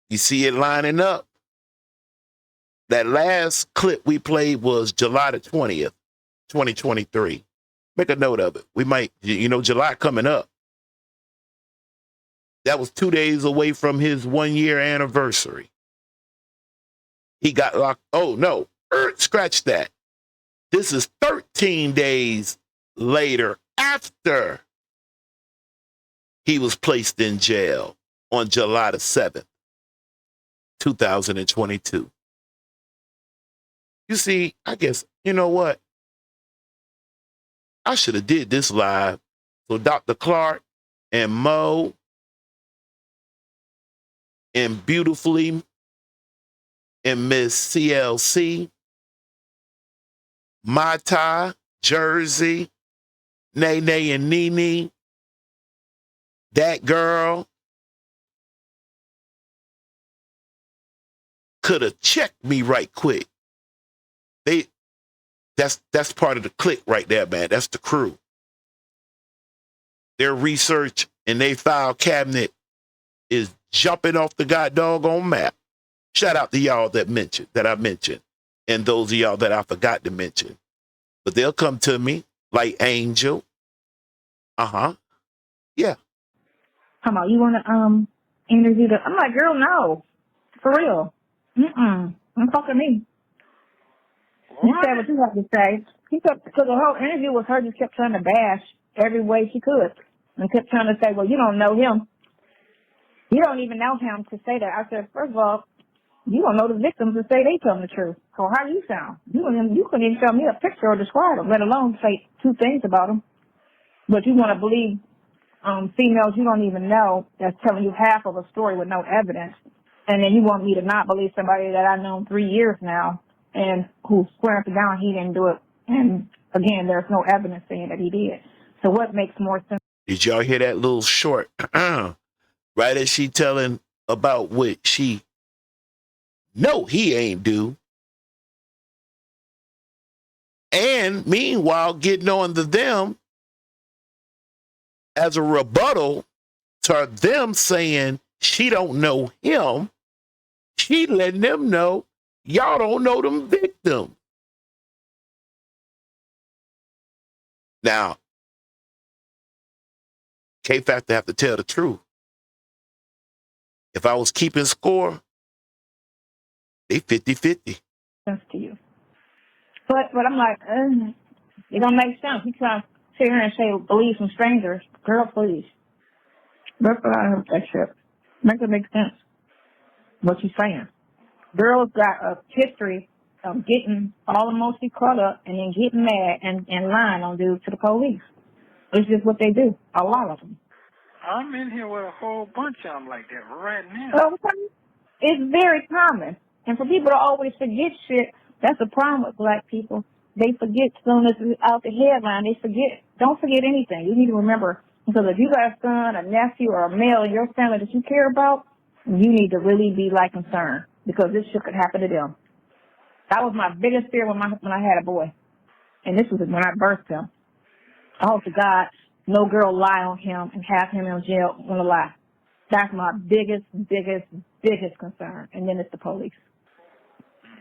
Speaker 1: You see it lining up. That last clip we played was July the 20th, 2023. Make a note of it. We might, July coming up. That was 2 days away from his 1 year anniversary. He got locked. Oh, no. Scratch that. This is 13 days later after he was placed in jail on July the 7th, 2022. You see, I guess, you know what? I should have did this live. So Dr. Clark and Mo and Beautifully and Miss CLC, Mata, Jersey, Nene and Nene, that girl could have checked me right quick. That's part of the clique right there, man. That's the crew. Their research and their file cabinet is jumping off the doggone map. Shout out to y'all that I mentioned, and those of y'all that I forgot to mention. But they'll come to me like Angel. Yeah.
Speaker 6: Come on, you want to interview the? I'm like, girl, no, for real. Don't fuck with me. You said what you have to say. So the whole interview with her just kept trying to bash every way she could, and kept trying to say, well, you don't know him. You don't even know him to say that. I said, first of all, you don't know the victims to say they tell them the truth. So how do you sound? You couldn't even show me a picture or describe them, let alone say two things about them. But you want to believe females you don't even know that's telling you half of a story with no evidence. And then you want me to not believe somebody that I've known 3 years now and who's swearing to God he didn't do it. And again, there's no evidence saying that he did. So what makes more sense?
Speaker 1: Did y'all hear that little short? Right as she telling about what she know he ain't do. And meanwhile, getting on to them as a rebuttal to them saying she don't know him. She letting them know y'all don't know them victims. Now, K-Factor have to tell the truth. If I was keeping score, they 50-50.
Speaker 6: Sense to you. But I'm like, it don't make sense. You try to sit here and say, believe some strangers. Girl, please. That's what I heard that shit. Make it make sense. What you saying. Girls got a history of getting all emotionally caught up and then getting mad and lying on dudes to the police. It's just what they do. A lot of them.
Speaker 4: I'm in here with a whole bunch of them like that right now.
Speaker 6: So it's very common. And for people to always forget shit, that's the problem with black people. They forget as soon as it's out the headline. They forget. Don't forget anything. You need to remember. Because if you got a son, a nephew, or a male in your family that you care about, you need to really be like concerned. Because this shit could happen to them. That was my biggest fear when I had a boy. And this was when I birthed him. I hope to God no girl lie on him and have him in jail on a lie. That's my biggest concern. And then it's the police.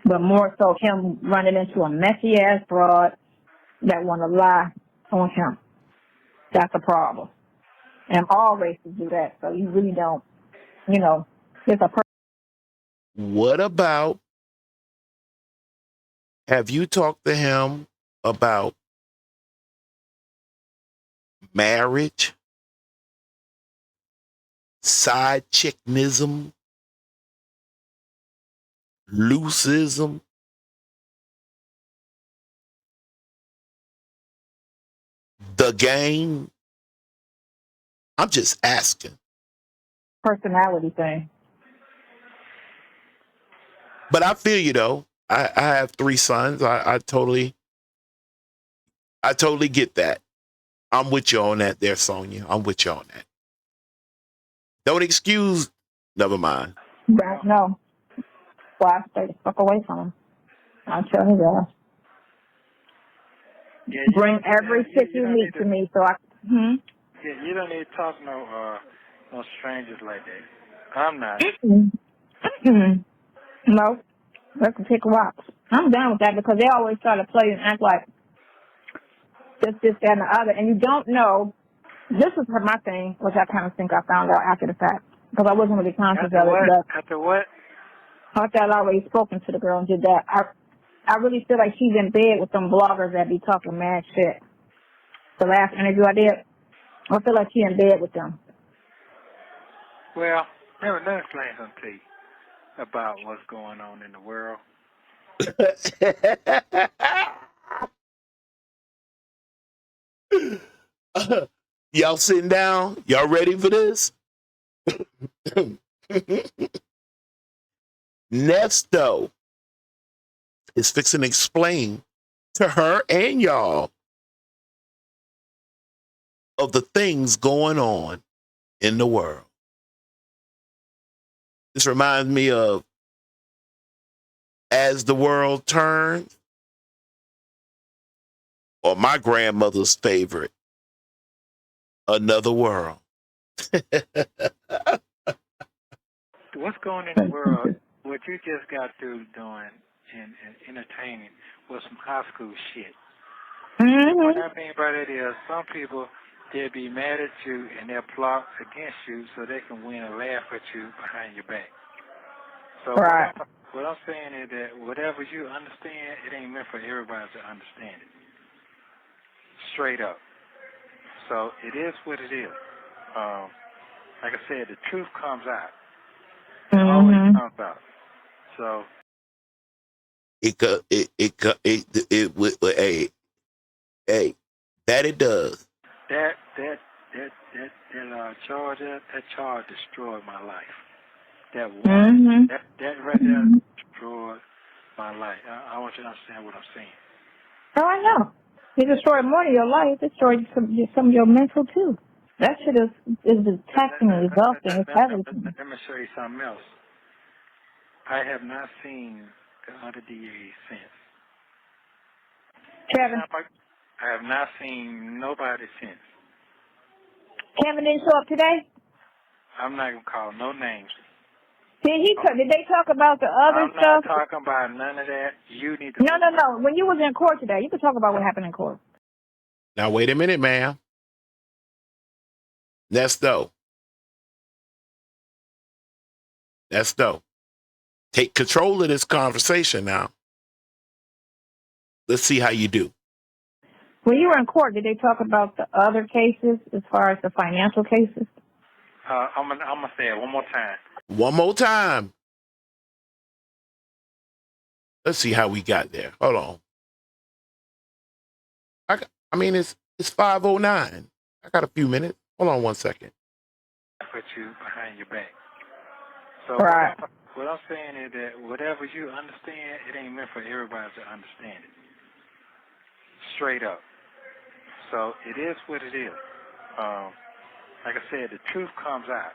Speaker 6: But more so him running into a messy-ass broad that want to lie on him. That's a problem. And all races do that. So you really don't, it's a person.
Speaker 1: What about, have you talked to him about marriage, side chicknism, looseism, the game? I'm just asking.
Speaker 6: Personality thing.
Speaker 1: But I feel you though. I have 3 sons. I totally get that. I'm with you on that there, Sonya. I'm with you on that. Don't excuse. Never mind.
Speaker 6: Right? No. Well, I stay the fuck away from him. I'll tell you that.
Speaker 4: Yeah,
Speaker 6: Bring every shit you need to me, so I.
Speaker 4: Yeah, you don't need to talk no strangers like that. I'm not.
Speaker 6: No. Let's pick rocks. I'm done with that because they always try to play and act like this, that, and the other, and you don't know. This is my thing, which I kind of think I found out after the fact because I wasn't really conscious of it. But
Speaker 4: After what?
Speaker 6: after I'd already spoken to the girl and did that, I really feel like she's in bed with some bloggers that be talking mad shit. The last interview I did, I feel like she's in bed with them.
Speaker 4: Well, let me explain something to you about what's going on in the world.
Speaker 1: Y'all sitting down? Y'all ready for this? Nesto is fixing to explain to her and y'all of the things going on in the world. This reminds me of As the World Turns, or my grandmother's favorite, Another World.
Speaker 4: What's going on in the world, what you just got through doing and entertaining was some high school shit. What I mean by that is some people, they'll be mad at you and they'll plot against you so they can win and laugh at you behind your back. So
Speaker 6: Right.
Speaker 4: what I'm saying is that whatever you understand, it ain't meant for everybody to understand it. Straight up. So it is what it is. Like I said, the truth comes out. It always comes out. So
Speaker 1: Hey, that it does.
Speaker 4: that charge destroyed my life. That one, that right there destroyed my life. I want you to understand what I'm saying.
Speaker 6: Oh, I know. It destroyed more of your life. It destroyed some of your mental, too. That shit is taxing and exhausting. It's everything.
Speaker 4: Let me show you something else. I have not seen the other DA since.
Speaker 6: Kevin.
Speaker 4: I have not seen nobody since.
Speaker 6: Kevin didn't show up today?
Speaker 4: I'm not going to call no names.
Speaker 6: Did they talk about the other stuff?
Speaker 4: I'm not talking about none of that. You need to...
Speaker 6: No. When you was in court today, you could talk about what happened in court.
Speaker 1: Now, wait a minute, ma'am. Nesto. Take control of this conversation now. Let's see how you do.
Speaker 6: When you were in court, did they talk about the other cases as far as the financial cases?
Speaker 4: I'm gonna say it one more time.
Speaker 1: One more time. Let's see how we got there. Hold on. I mean, it's 5:09. I got a few minutes. Hold on one second.
Speaker 4: Put you behind your back. So
Speaker 6: right.
Speaker 4: What I'm saying is that whatever you understand, it ain't meant for everybody to understand it. Straight up. So it is what it is. Like I said, the truth comes out.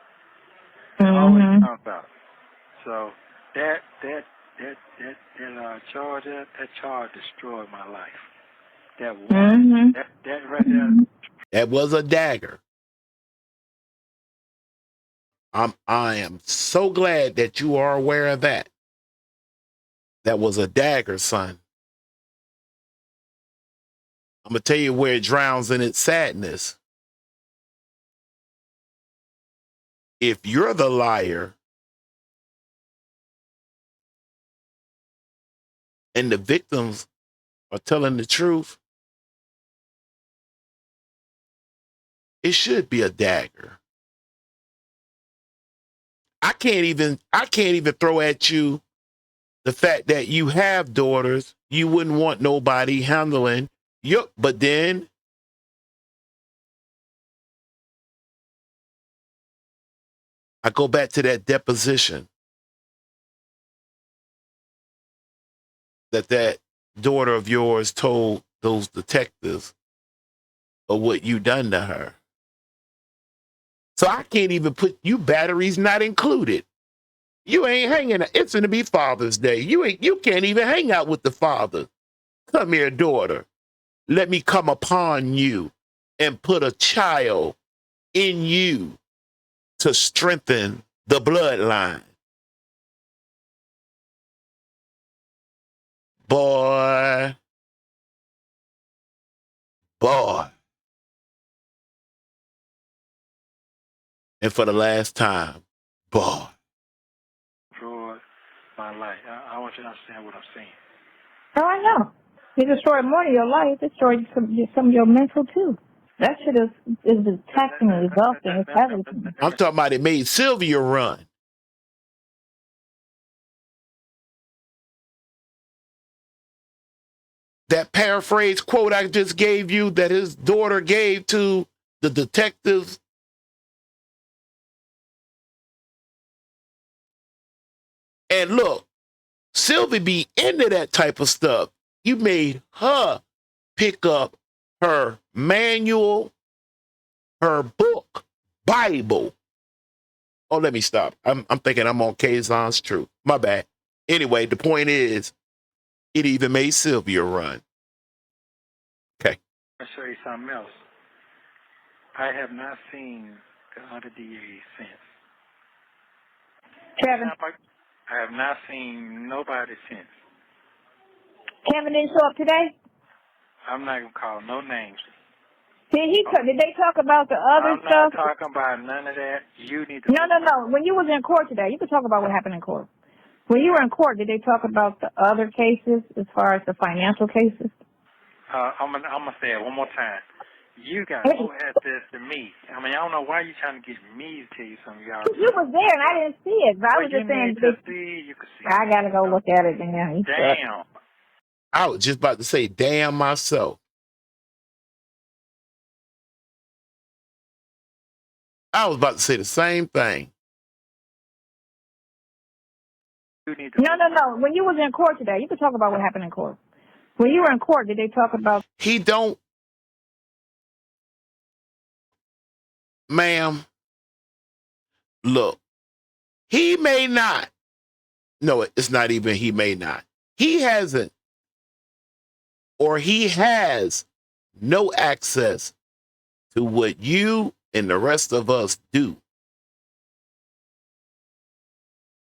Speaker 4: It always comes out. So that charge destroyed my life. That one, that right there.
Speaker 1: That was a dagger. I am so glad that you are aware of that. That was a dagger, son. I'm going to tell you where it drowns in its sadness. If you're the liar and the victims are telling the truth, it should be a dagger. I can't even throw at you the fact that you have daughters. You wouldn't want nobody handling you, but then I go back to that deposition that daughter of yours told those detectives of what you done to her. So I can't even put you batteries not included. You ain't hanging. It's going to be Father's Day. You can't even hang out with the father. Come here, daughter. Let me come upon you and put a child in you to strengthen the bloodline. Boy. And for the last time, boy.
Speaker 4: Destroyed my life. I want you to understand what I'm saying.
Speaker 6: Oh, I know. You destroyed more of your life. It destroyed some of your mental, too. That shit is taxing and exhausting. It's everything.
Speaker 1: I'm talking about it made Sylvia run. That paraphrase quote I just gave you that his daughter gave to the detectives. And look, Sylvia be into that type of stuff. You made her pick up her manual, her book, Bible. Oh, let me stop. I'm thinking I'm on Kazon's Truth. My bad. Anyway, the point is, it even made Sylvia run. Okay.
Speaker 4: I'll show you something else. I have not seen the other DA since.
Speaker 6: Kevin.
Speaker 4: I have not seen nobody since.
Speaker 6: Kevin didn't show up today?
Speaker 4: I'm not going to call no names.
Speaker 6: Did they talk about the other stuff?
Speaker 4: I'm not talking about none of that. You need to...
Speaker 6: No. When you was in court today, you could talk about what happened in court. When you were in court, did they talk about the other cases as far as the financial cases?
Speaker 4: I'm gonna say it one more time. You got more at this than me. I mean, I don't know why you trying to get me to tell you something, y'all.
Speaker 6: You was there and I didn't see it. But I was just saying.
Speaker 4: You could see.
Speaker 6: I gotta go look at it now.
Speaker 4: Damn.
Speaker 1: I was just about to say, damn myself. I was about to say the same thing.
Speaker 6: No. When you was in court today, you could talk about what happened in court. When you were in court, did they talk about...
Speaker 1: He don't... Ma'am, look, he may not. No, it's not even he may not. He hasn't, or he has no access to what you and the rest of us do.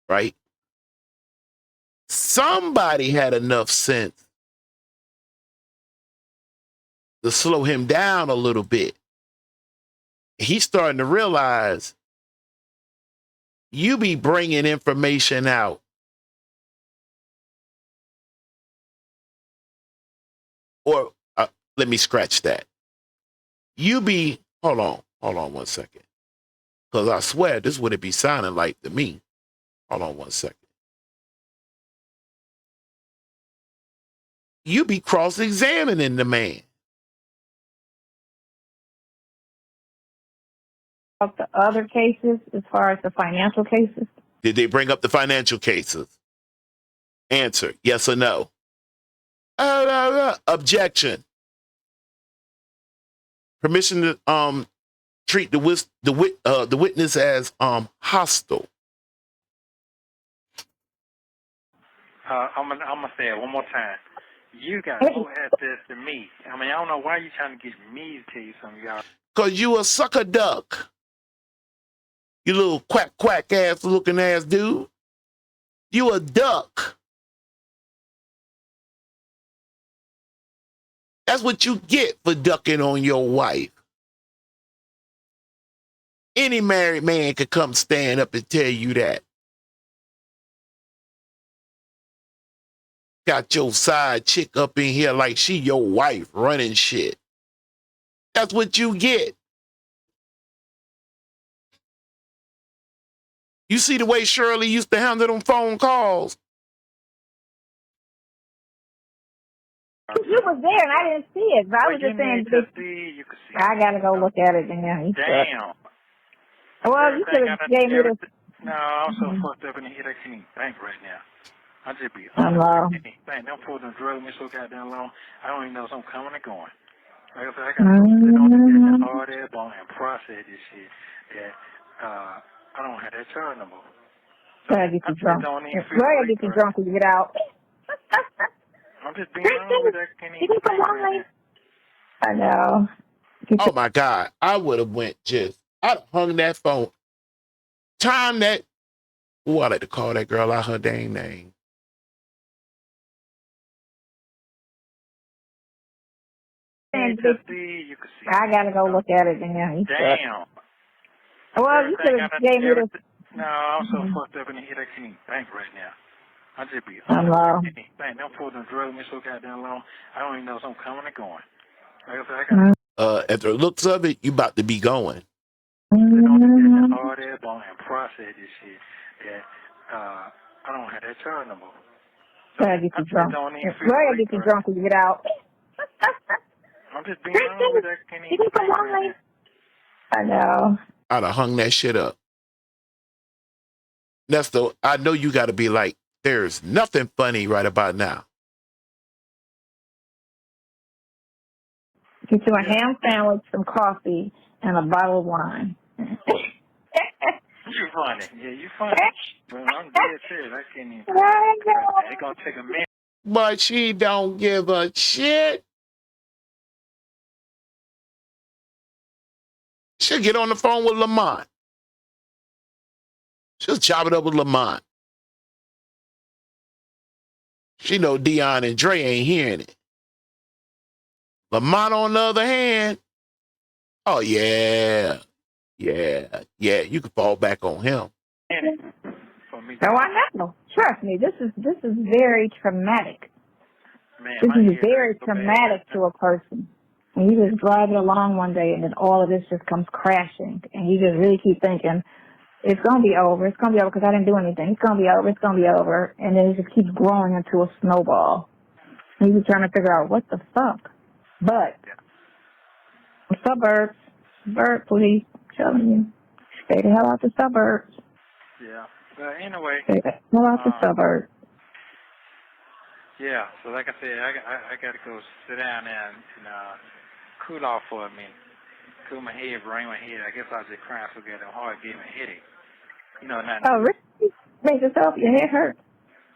Speaker 1: Right? Somebody had enough sense to slow him down a little bit. He's starting to realize you be bringing information out. Or let me scratch that. You be, hold on 1 second. Because I swear this would it be sounding like to me. Hold on 1 second. You be cross-examining the man.
Speaker 6: About the other cases as far as the financial cases?
Speaker 1: Did they bring up the financial cases? Answer, yes or no. Objection. Permission to treat the witness as hostile.
Speaker 4: I'm gonna say it one more time. You got more at this than me. I mean, I don't know why you trying to get me to tell you something, y'all.
Speaker 1: Because you a sucker duck. You little quack ass looking ass dude. You a duck. That's what you get for ducking on your wife. Any married man could come stand up and tell you that. Got your side chick up in here like she your wife running shit. That's what you get. You see the way Shirley used to handle them phone calls?
Speaker 6: You was there and I didn't see it. But I was just saying.
Speaker 4: You could see.
Speaker 6: I gotta go look at it now.
Speaker 4: Damn.
Speaker 6: Well, you could have gave me this.
Speaker 4: No, I'm so fucked up in the head I can't even think right now. I just be
Speaker 6: I know.
Speaker 4: think them fools done drug me so goddamn long. I don't even know if I'm coming or going. Like I said, I gotta go sit on the hard air bone and process this shit that I don't have that charge no more.
Speaker 6: Gotta get you drunk. Gotta get you drunk when you get out.
Speaker 4: I'm just being honest. I can't even think right now.
Speaker 6: I know.
Speaker 1: Oh my God. I would have went I'd have hung that phone. Time that, I like to call that girl out her dang name.
Speaker 4: You can see.
Speaker 6: I gotta go look at it now.
Speaker 4: Damn.
Speaker 6: Well, you could have gave me this.
Speaker 4: No, I'm so fucked up in the head I can't even think right now. I just be
Speaker 6: I know.
Speaker 4: think them fools done drug me so goddamn long. I don't even know if I'm coming or going. Like I said, I got
Speaker 1: At the looks of it, you about to be going.
Speaker 4: sit on the hard air bone and process this shit that I don't have that charge no more.
Speaker 6: Gotta get you drunk. Gotta get you drunk when you get out.
Speaker 4: I'm just being honest. I can't even think right now.
Speaker 6: I know.
Speaker 1: I'd have hung that shit up. Nesto, I know you got to be like, there's nothing funny right about now.
Speaker 6: Get you a ham sandwich, some coffee, and a bottle of wine.
Speaker 4: You funny. Yeah, you funny. But I'm dead serious. I can't even. It's going to take a minute.
Speaker 1: But she don't give a shit. She'll get on the phone with Lamont. She'll chop it up with Lamont. She know Dion and Dre ain't hearing it. Lamont, on the other hand, oh, yeah, you can fall back on him.
Speaker 6: Oh, I know. Trust me, this is very traumatic.
Speaker 4: Man,
Speaker 6: this is very traumatic to a person. And you just drive it along one day, and then all of this just comes crashing, and you just really keep thinking, it's going to be over. It's going to be over because I didn't do anything. It's going to be over. It's going to be over. And then it just keeps growing into a snowball. And you're trying to figure out what the fuck. But suburbs, please, I'm telling you, stay the hell out the suburbs.
Speaker 4: Yeah. But anyway.
Speaker 6: Stay the hell out the suburbs.
Speaker 4: Yeah. So like I said, I got to go sit down there and cool off for a minute. Cool my head, brain my head. I guess I was just crying so goddamn hard, gave me a headache. You know, not.
Speaker 6: Oh, really? Make yourself, your head hurt?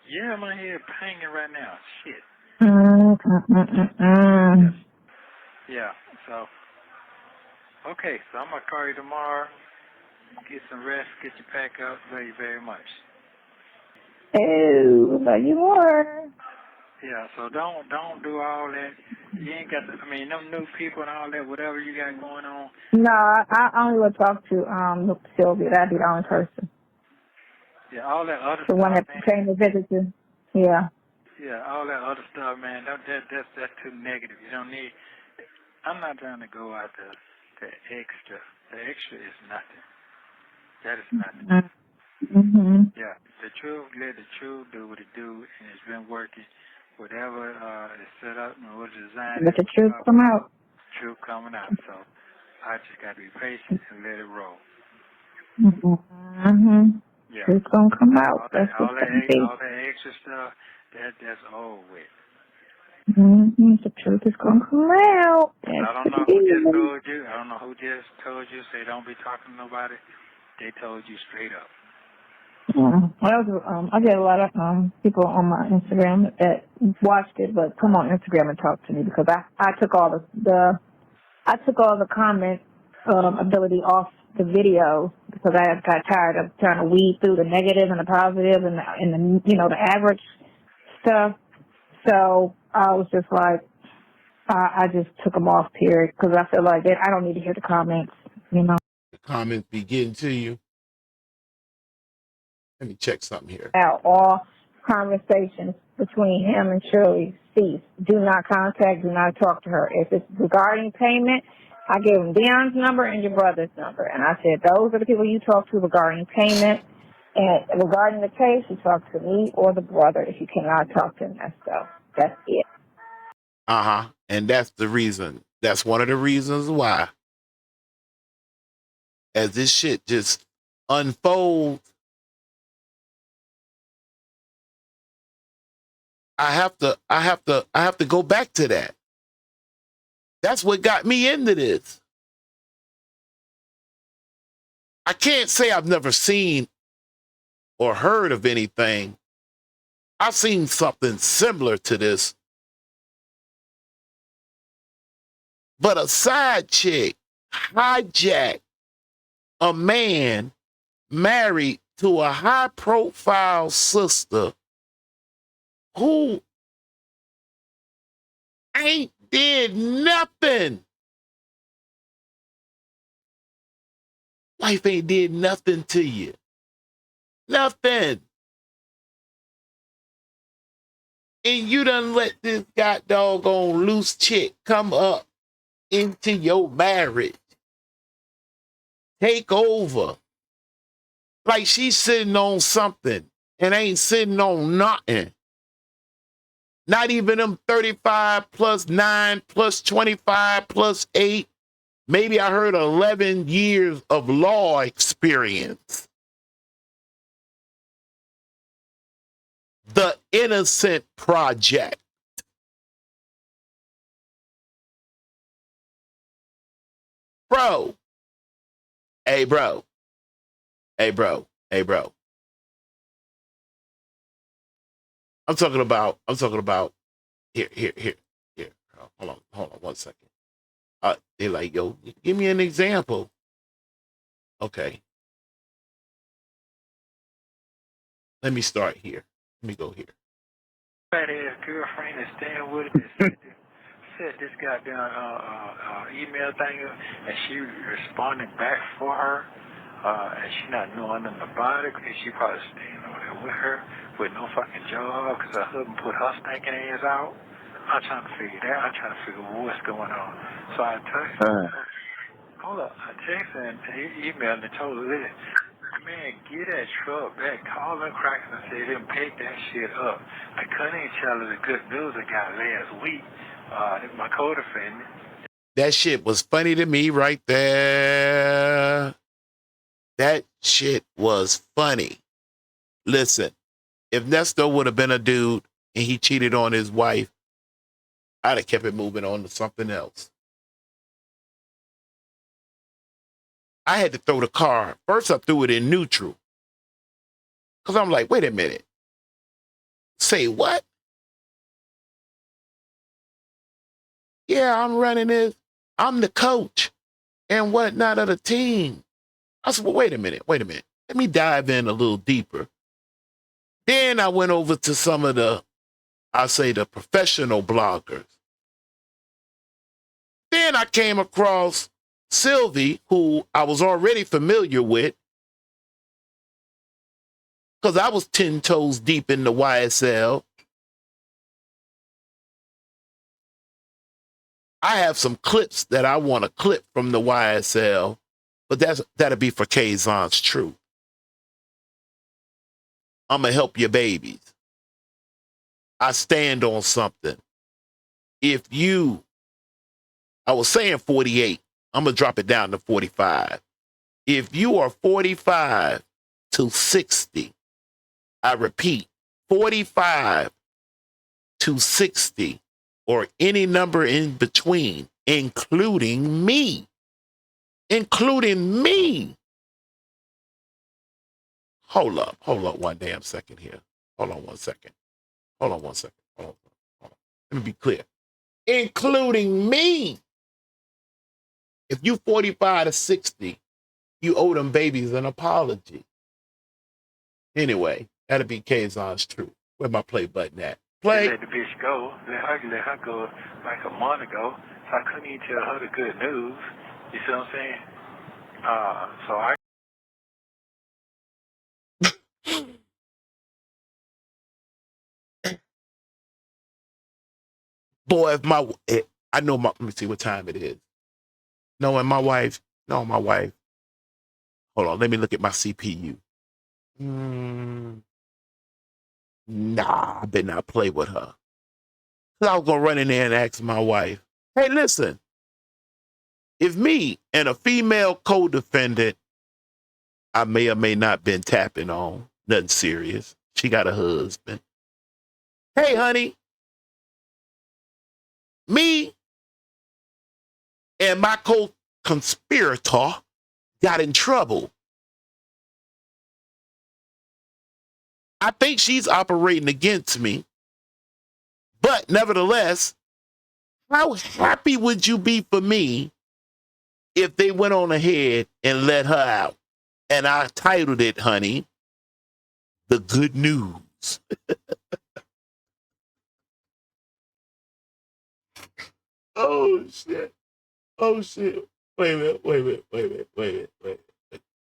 Speaker 4: Yeah, my head banging right now. Shit. Yeah. So. Okay, so I'm gonna call you tomorrow. Get some rest. Get your pack up. Love you very much.
Speaker 6: Oh, love you more.
Speaker 4: Yeah, so don't do all that. You ain't got to, them new people and all that, whatever you got going on.
Speaker 6: No, I only would talk to Sylvia. That'd be the only person.
Speaker 4: Yeah, all that other
Speaker 6: the
Speaker 4: stuff,
Speaker 6: one that came to visit you. Yeah.
Speaker 4: Yeah, all that other stuff, man, that's too negative. You don't need, I'm not trying to go out the extra. The extra is nothing. That is nothing.
Speaker 6: Mm-hmm.
Speaker 4: Yeah, let the truth do what it do, and it's been working. Whatever is set up and was designed.
Speaker 6: Let the truth come out.
Speaker 4: Truth coming out. So I just got to be patient and let it roll.
Speaker 6: Mm-hmm.
Speaker 4: Yeah.
Speaker 6: Truth's going to come out.
Speaker 4: All that extra stuff, that's over with.
Speaker 6: Mm-hmm. The truth is going to come out.
Speaker 4: I don't know who just told you. I don't know who just told you. Say don't be talking to nobody. They told you straight up.
Speaker 6: I get a lot of people on my Instagram that watched it, but come on Instagram and talk to me because I took all the comment ability off the video because I got tired of trying to weed through the negative and the positive and the the average stuff. So I was just like, I just took them off, period, because I feel like I don't need to hear the comments. The
Speaker 1: comments be getting to you. Let me check something here.
Speaker 6: All conversations between him and Shirley cease. Do not contact, do not talk to her. If it's regarding payment, I gave him Dion's number and your brother's number. And I said, those are the people you talk to regarding payment. And regarding the case, you talk to me or the brother if you cannot talk to Nesto. That's it.
Speaker 1: Uh-huh. And that's the reason. That's one of the reasons why as this shit just unfolds, I have to go back to that. That's what got me into this. I can't say I've never seen or heard of anything. I've seen something similar to this. But a side chick hijacked a man married to a high-profile sister who ain't did nothing. Wife ain't did nothing to you. Nothing. And you done let this doggone loose chick come up into your marriage. Take over. Like she's sitting on something and ain't sitting on nothing. Not even them 35 plus 9 plus 25 plus 8. Maybe I heard 11 years of law experience. The Innocent Project. Bro. Hey, bro. Hey, bro. Hey, bro. I'm talking about here. Hold on 1 second. They're like, yo, give me an example. Okay. Let me start here. Let me go here.
Speaker 4: That ass girlfriend is staying with it. Said this goddamn email thing, and she responded back for her, and she not knowing nothing about it, because she probably staying over there with her with no fucking job, because her husband put her stinking ass out. I'm trying to figure that. I'm trying to figure what's going on. So I texted her. Hold up. I texted her and emailed and told her this. Man, get that truck back. Call them crackers and say them pick that shit up. I couldn't even tell her the good news I got last week. My co-defendant.
Speaker 1: That shit was funny to me right there. That shit was funny. Listen, if Nesto would have been a dude and he cheated on his wife, I'd have kept it moving on to something else. I had to throw the car. First, I threw it in neutral. Because I'm like, wait a minute. Say what? Yeah, I'm running this. I'm the coach and whatnot of the team. I said, well, wait a minute. Let me dive in a little deeper. Then I went over to some of the professional bloggers. Then I came across Sylvie, who I was already familiar with, because I was 10 toes deep in the YSL. I have some clips that I want to clip from the YSL, but that'll be for Kazon's Truth. I'm going to help your babies. I stand on something. I was saying 48, I'm going to drop it down to 45. If you are 45 to 60, I repeat, 45 to 60, or any number in between, including me. Hold up one damn second here. Hold on one second. Hold on. Let me be clear. Including me. If you 45 to 60, you owe them babies an apology. Anyway, that'll be Kazon's Truth. Where my play button at? Play.
Speaker 4: Let the bitch go. Let her go like a month ago. So I couldn't even tell her the good news. You see what I'm saying? So I.
Speaker 1: Boy, I know let me see what time it is. My wife. Hold on, let me look at my CPU. Nah, I better not play with her. I was going to run in there and ask my wife, hey, listen, if me and a female co-defendant I may or may not been tapping on. Nothing serious. She got a husband. Hey, honey, me and my co-conspirator got in trouble. I think she's operating against me, but nevertheless, how happy would you be for me if they went on ahead and let her out? And I titled it, honey, The Good News. Oh, shit. Oh, shit. Wait a minute.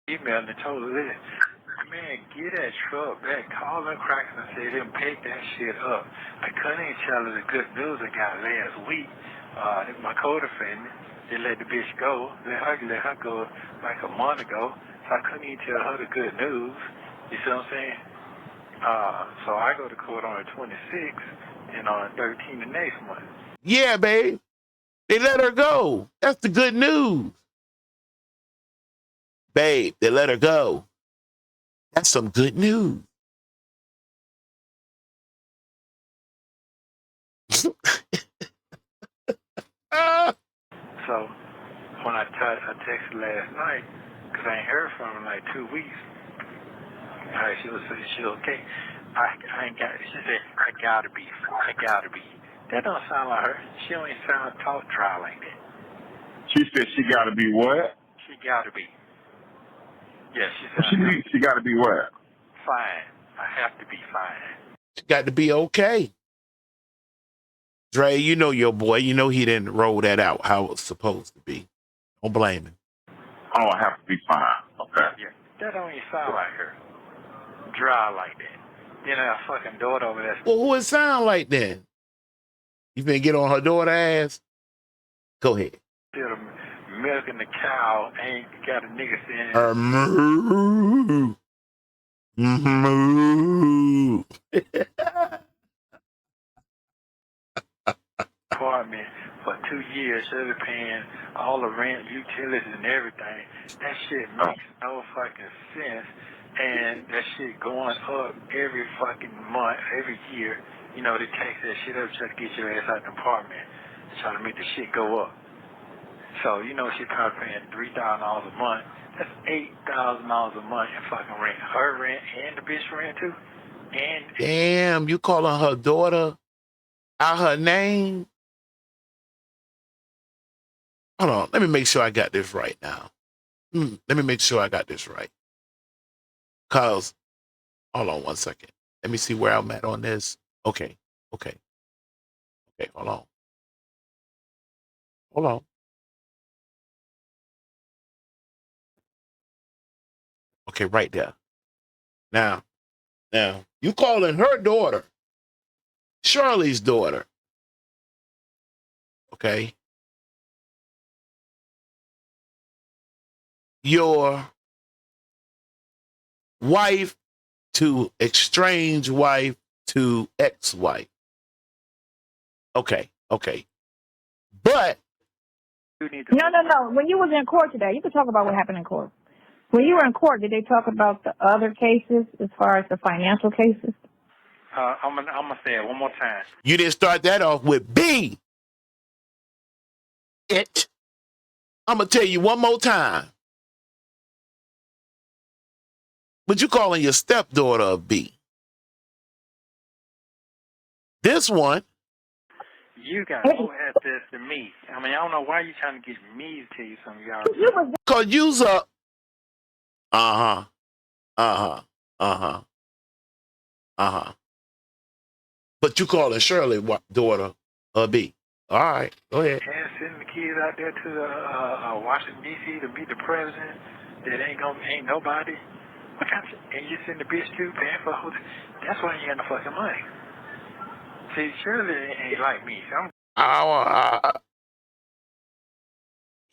Speaker 4: Emailed and told her this. Man, get that truck back. Call them crackers and say them pick that shit up. I couldn't even tell her the good news I got last week. My co-defendant, they let the bitch go. Let her go like a month ago. So I couldn't even tell her the good news. You see what I'm saying? So I go to court on the 26th and on the 13th the next month.
Speaker 1: Yeah, babe. They let her go. That's the good news. Babe, they let her go. That's some good news.
Speaker 4: So when I texted last night, because I ain't heard from her in like 2 weeks, she was okay. I ain't got. She said I gotta be. That don't sound like her. She don't even talk dry like that.
Speaker 3: She said she got to be what?
Speaker 4: She gotta be. Yeah, she
Speaker 3: She got to be what?
Speaker 4: fine. I have to be fine.
Speaker 1: She got to be okay. Dre, you know your boy. You know he didn't roll that out how it was supposed to be. Don't blame him.
Speaker 3: Oh, I have to be fine. Okay.
Speaker 4: Yeah, that don't even sound like her. Dry like that. Then her fucking daughter over there.
Speaker 1: Well, who it sound like then? You finna get on her daughter ass? Go ahead.
Speaker 4: Still milking the cow ain't got a nigga saying.
Speaker 1: Moo. Moo.
Speaker 4: Apartment for 2 years, Shirley paying all the rent, utilities, and everything. That shit makes no fucking sense. And that shit going up every fucking month, every year. You know, they tax that shit up, try to get your ass out the apartment, trying to make the shit go up. So, you know, she probably paying $3,000 a month. That's $8,000 a month in fucking rent. Her rent and the bitch rent too. And
Speaker 1: Damn, you calling her daughter out her name? Hold on, let me make sure I got this right now. Let me make sure I got this right. Cause, hold on 1 second. Let me see where I'm at on this. Okay, hold on. Okay, right there. Now, you calling her daughter, Shirley's daughter. Okay. Your wife to exchange wife to ex-wife. Okay. But
Speaker 6: No. When you was in court today, you could talk about what happened in court. When you were in court, did they talk about the other cases as far as the financial cases?
Speaker 4: I'm gonna say it one more time.
Speaker 1: you didn't start that off with B. It. I'm going to tell you one more time. But you calling your stepdaughter a B. This one.
Speaker 4: You got more access than me. I mean, I don't know why you trying to get me to tell you something, y'all.
Speaker 1: Because you's a. But you calling Shirley daughter a B. All right, go ahead.
Speaker 4: And sending the kids out there to Washington D.C. to meet the president that ain't nobody. What kind of, and you send the bitch too, paying for hotel. That's why you got no fucking money. See, Shirley ain't like me. So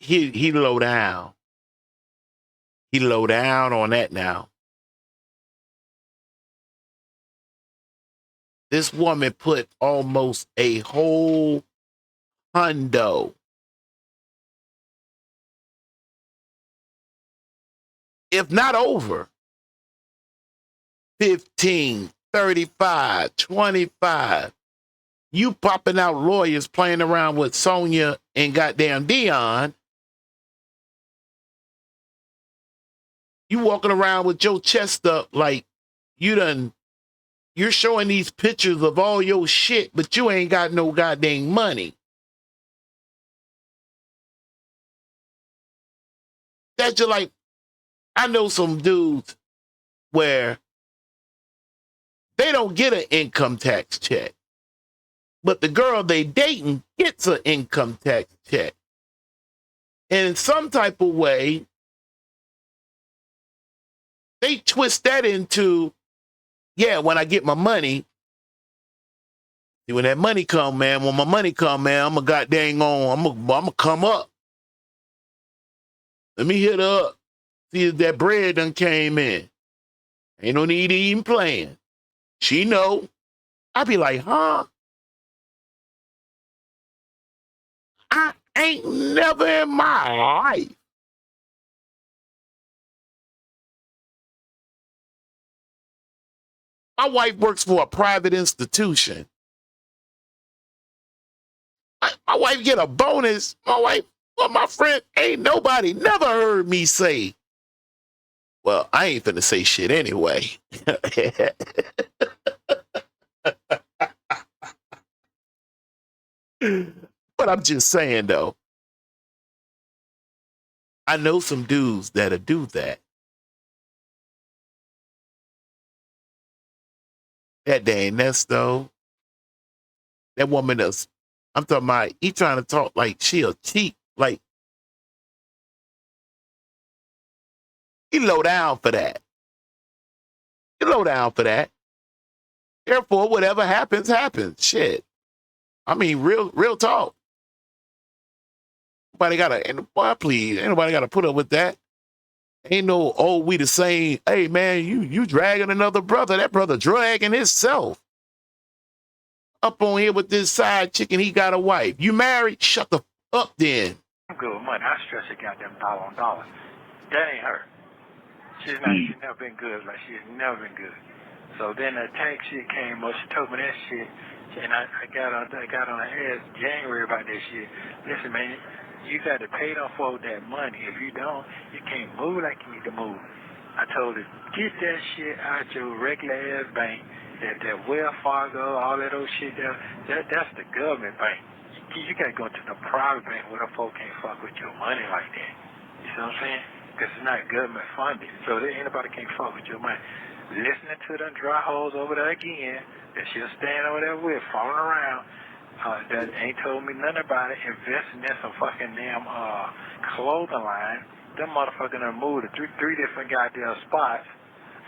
Speaker 1: He low down. He low down on that now. This woman put almost a whole hundo if not over. 15, 35, 25. You popping out lawyers playing around with Sonya and goddamn Dion. You walking around with your chest up like you're showing these pictures of all your shit, but you ain't got no goddamn money. That's just like, I know some dudes where they don't get an income tax check, but the girl they dating gets an income tax check. And in some type of way, they twist that into, yeah, when I get my money, when that money come, man, when my money come, man, I'm gonna come up. Let me hit her up. See if that bread done came in. Ain't no need to even plan. She know. I be like, huh? I ain't never in my life. My wife works for a private institution. My wife get a bonus. My friend, ain't nobody never heard me say, well, I ain't finna say shit anyway. But I'm just saying, though, I know some dudes that'll do that. That dang Nesto, that woman is, I'm talking about, he trying to talk like she a cheap, like, he low down for that. He low down for that. Therefore, whatever happens, happens. Shit. I mean, real talk. Nobody ain't nobody gotta put up with that. Ain't no, oh, we the same. Hey man, you dragging another brother. That brother dragging himself. Up on here with this side chicken, he got a wife. You married? Shut the up then.
Speaker 4: I'm good with money. I stress a goddamn dollar on dollar. That ain't her. She's never been good. Like, she's never been good. So then the tax shit came up. She told me that shit. And I got on her ass January about that shit. Listen, man, you got to pay them for that money. If you don't, you can't move like you need to move. I told her, get that shit out your regular ass bank. That Wells Fargo, all that old shit there, that's the government bank. You got to go to the private bank where the folk can't fuck with your money like that. You see what I'm saying? Because it's not government funded. So anybody can't fuck with your money. Listening to them dry holes over there again, that she'll stand over there with, falling around, that ain't told me nothing about it, investing in some fucking damn clothing line. Them motherfuckers done moved to three different goddamn spots.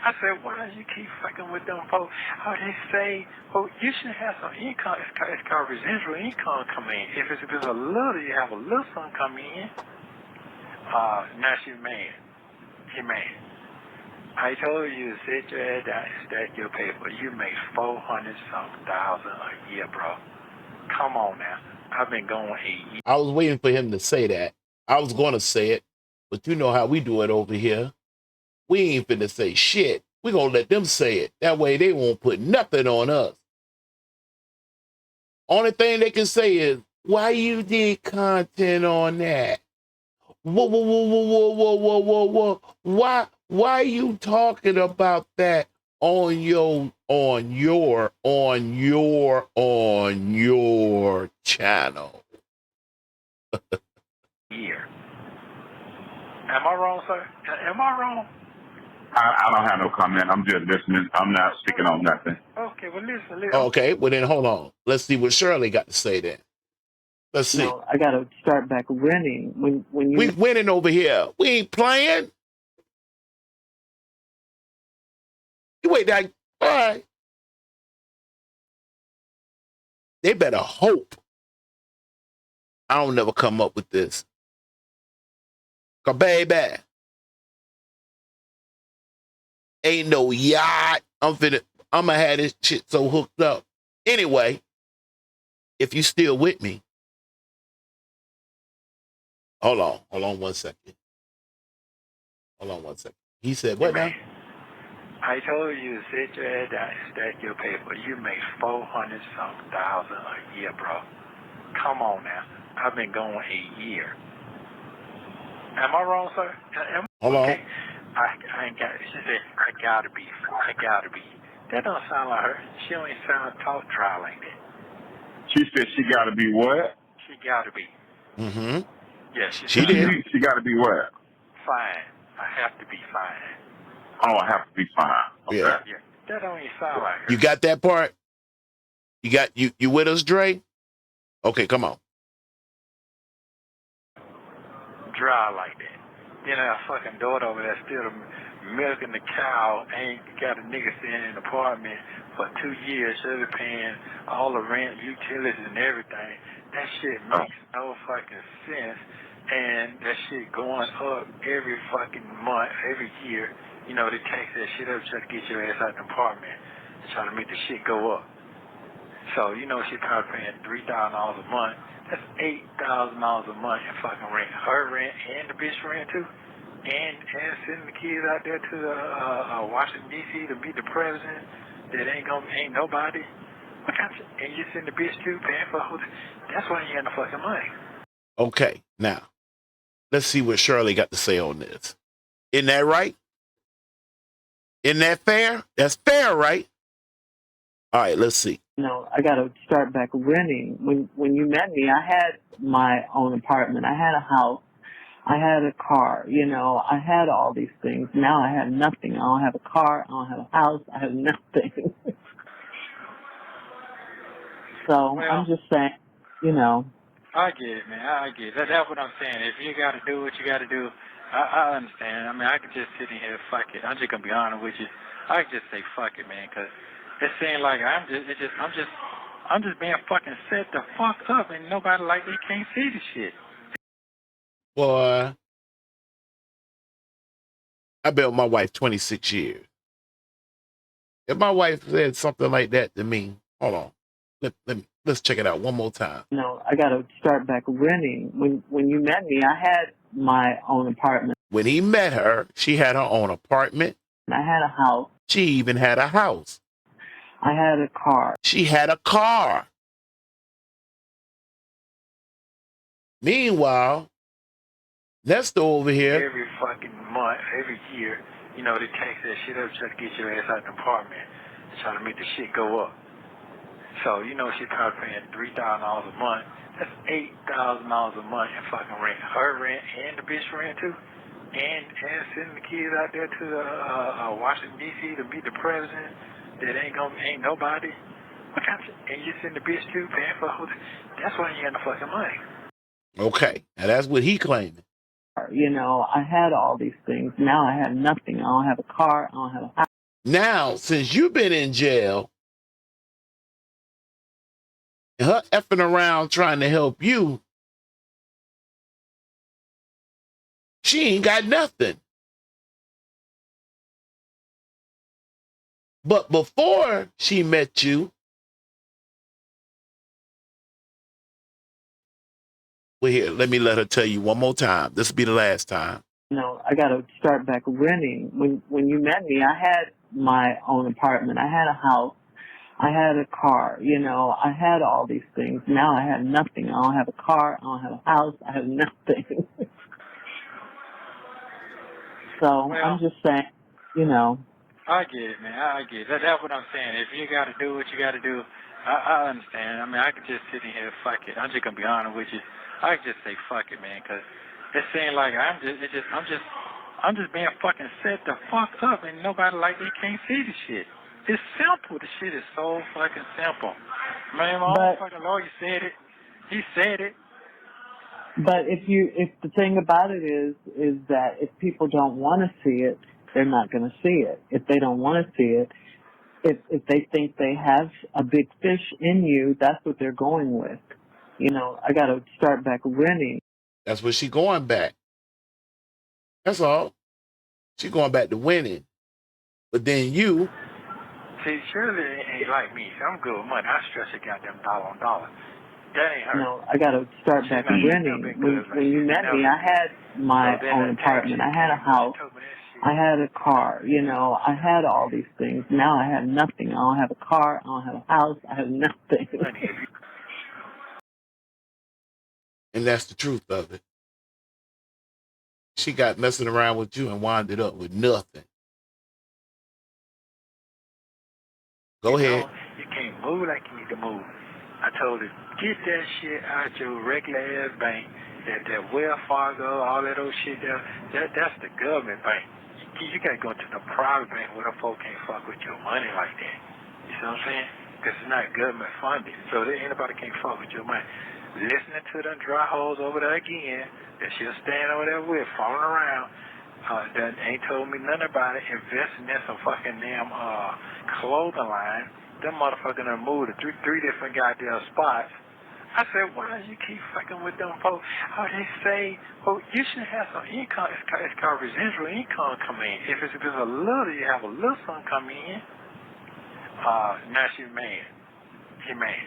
Speaker 4: I said, why do you keep fucking with them folks? Oh, they say, oh, you should have some income. It's called residual income coming in. If it's a little, you have a little something coming in. Now she's mad. She mad. I told you to sit your head down and stack your paper. You make $400-something thousand a year, bro. Come on now. I've been going 8 years.
Speaker 1: I was waiting for him to say that. I was going to say it, but you know how we do it over here. We ain't finna say shit. We gonna let them say it. That way they won't put nothing on us. Only thing they can say is, why you did content on that? Whoa. Why you talking about that on your channel?
Speaker 4: Year. Am I wrong, sir? Am I wrong?
Speaker 3: I don't have no comment. I'm just listening. I'm not speaking on nothing.
Speaker 4: Okay, well, listen.
Speaker 1: Okay, well then hold on. Let's see what Shirley got to say then. Let's see.
Speaker 7: No, I gotta start back winning. When you
Speaker 1: We winning over here. We ain't playing. You wait that. All right. They better hope I don't never come up with this. Cause baby, ain't no yacht. I'm gonna have this shit so hooked up. Anyway, if you still with me, hold on 1 second. Hold on 1 second. He said,
Speaker 4: Hey,
Speaker 1: what
Speaker 4: man,
Speaker 1: now?
Speaker 4: I told you to sit your head down and stack your paper. You make 400-something thousand a year, bro. Come on now. I've been going a year. Am I wrong, sir?
Speaker 1: Hold on.
Speaker 4: Okay. I ain't got. She said, I gotta be. That don't sound like her. She don't even talk dry like that.
Speaker 3: She said she got to be what?
Speaker 4: She gotta be.
Speaker 1: Mm-hmm.
Speaker 4: Yeah,
Speaker 1: She did.
Speaker 3: She got to be what?
Speaker 4: fine. I have to be fine.
Speaker 3: Oh, I have to be fine. Okay.
Speaker 1: Yeah.
Speaker 4: Yeah. That don't even sound like her.
Speaker 1: You got that part? You with us, Dre? Okay, come on.
Speaker 4: Dry like that. Then her fucking daughter over there still milking the cow, ain't got a nigga staying in an apartment for 2 years, she'll be paying all the rent, utilities, and everything. That shit makes no fucking sense. And that shit going up every fucking month, every year. You know, they tax that shit up, try to get your ass out of the apartment, trying to make the shit go up. So, you know, she probably paying $3,000 a month. That's $8,000 a month in fucking rent. Her rent and the bitch rent too. And sending the kids out there to Washington, D.C. to meet the president that ain't nobody. What kind of, and you send the bitch too, paying for hotel. That's why you ain't got no fucking money.
Speaker 1: Okay, now, let's see what Shirley got to say on this. Isn't that right? Isn't that fair? That's fair, right? All right, let's see.
Speaker 7: No, I got to start back renting. When you met me, I had my own apartment. I had a house. I had a car. You know, I had all these things. Now I have nothing. I don't have a car. I don't have a house. I have nothing. So
Speaker 4: Well,
Speaker 7: I'm just saying, you know.
Speaker 4: I get it, man. I get it. That's what I'm saying. If you got to do what you got to do, I understand. I mean, I could just sit in here, fuck it. I'm just gonna be honest with you. I could just say fuck it, man, because it seems like I'm just being fucking set the fuck up, and nobody like they can't see the shit.
Speaker 1: Boy, I been with my wife 26 years. If my wife said something like that to me, hold on. Let's check it out one more time.
Speaker 7: No, I got to start back renting. When you met me, I had my own apartment.
Speaker 1: When he met her, she had her own apartment.
Speaker 7: I had a house.
Speaker 1: She even had a house.
Speaker 7: I had a car.
Speaker 1: She had a car. Meanwhile, Nesto over here.
Speaker 4: Every fucking month, every year, you know, they tax that shit up, try to get your ass out of the apartment, trying to make the shit go up. So, you know, she probably paying $3,000 a month. That's $8,000 a month in fucking rent. Her rent and the bitch rent too. And sending the kids out there to Washington, D.C. to meet the president that ain't nobody. What kind of, and you send the bitch too, paying for hotel. That's why you ain't got no fucking money.
Speaker 1: Okay, now that's what he claiming.
Speaker 7: You know, I had all these things. Now I have nothing. I don't have a car. I don't have a house.
Speaker 1: Now, since you've been in jail, and her effing around trying to help you, she ain't got nothing. But before she met you, well, here, let me let her tell you one more time. This will be the last time.
Speaker 7: No, I got to start back renting. When you met me, I had my own apartment. I had a house. I had a car. You know, I had all these things. Now I have nothing. I don't have a car. I don't have a house. I have nothing. So
Speaker 4: Well,
Speaker 7: I'm just saying, you know.
Speaker 4: I get it, man. I get it. That's what I'm saying. If you got to do what you got to do, I understand. I mean, I could just sit in here, fuck it. I'm just gonna be honest with you. I could just say fuck it, man, because it seems like I'm just being fucking set the fuck up, and nobody like they can't see the shit. It's simple. The shit is so fucking simple. Man, my own fucking lawyer said it. He said it.
Speaker 7: But if the thing about it is that if people don't want to see it, they're not going to see it. If they don't want to see it, if they think they have a big fish in you, that's what they're going with. You know, I got to start back renting.
Speaker 1: That's where she going back. That's all. She going back to winning. But then you.
Speaker 4: See, Shirley ain't like me. I'm good with money. I stress a goddamn dollar on dollar. That ain't her.
Speaker 7: No, I got to start back renting. When you met me, I had my own apartment. I had a house. I had a car, you know, I had all these things. Now I have nothing. I don't have a car, I don't have a house, I have nothing.
Speaker 1: And that's the truth of it. She got messing around with you and wound up with nothing. Go ahead.
Speaker 4: You can't move like you need to move. I told her, get that shit out your regular ass bank. That Wells Fargo, all that old shit there, that's the government bank. You gotta go to the private bank where the folk can't fuck with your money like that. You see what I'm saying? Because it's not government funded. So anybody can't fuck with your money. Listening to them dry holes over there again, that she'll stand over there with, falling around, that ain't told me nothing about it, investing in some fucking damn clothing line. Them motherfuckers done moved to three different goddamn spots. I said, why do you keep fucking with them folks? Oh, they say, oh, you should have some income. It's called residual income coming in. If it's a little, you have a little something coming in. Now she's mad. She mad.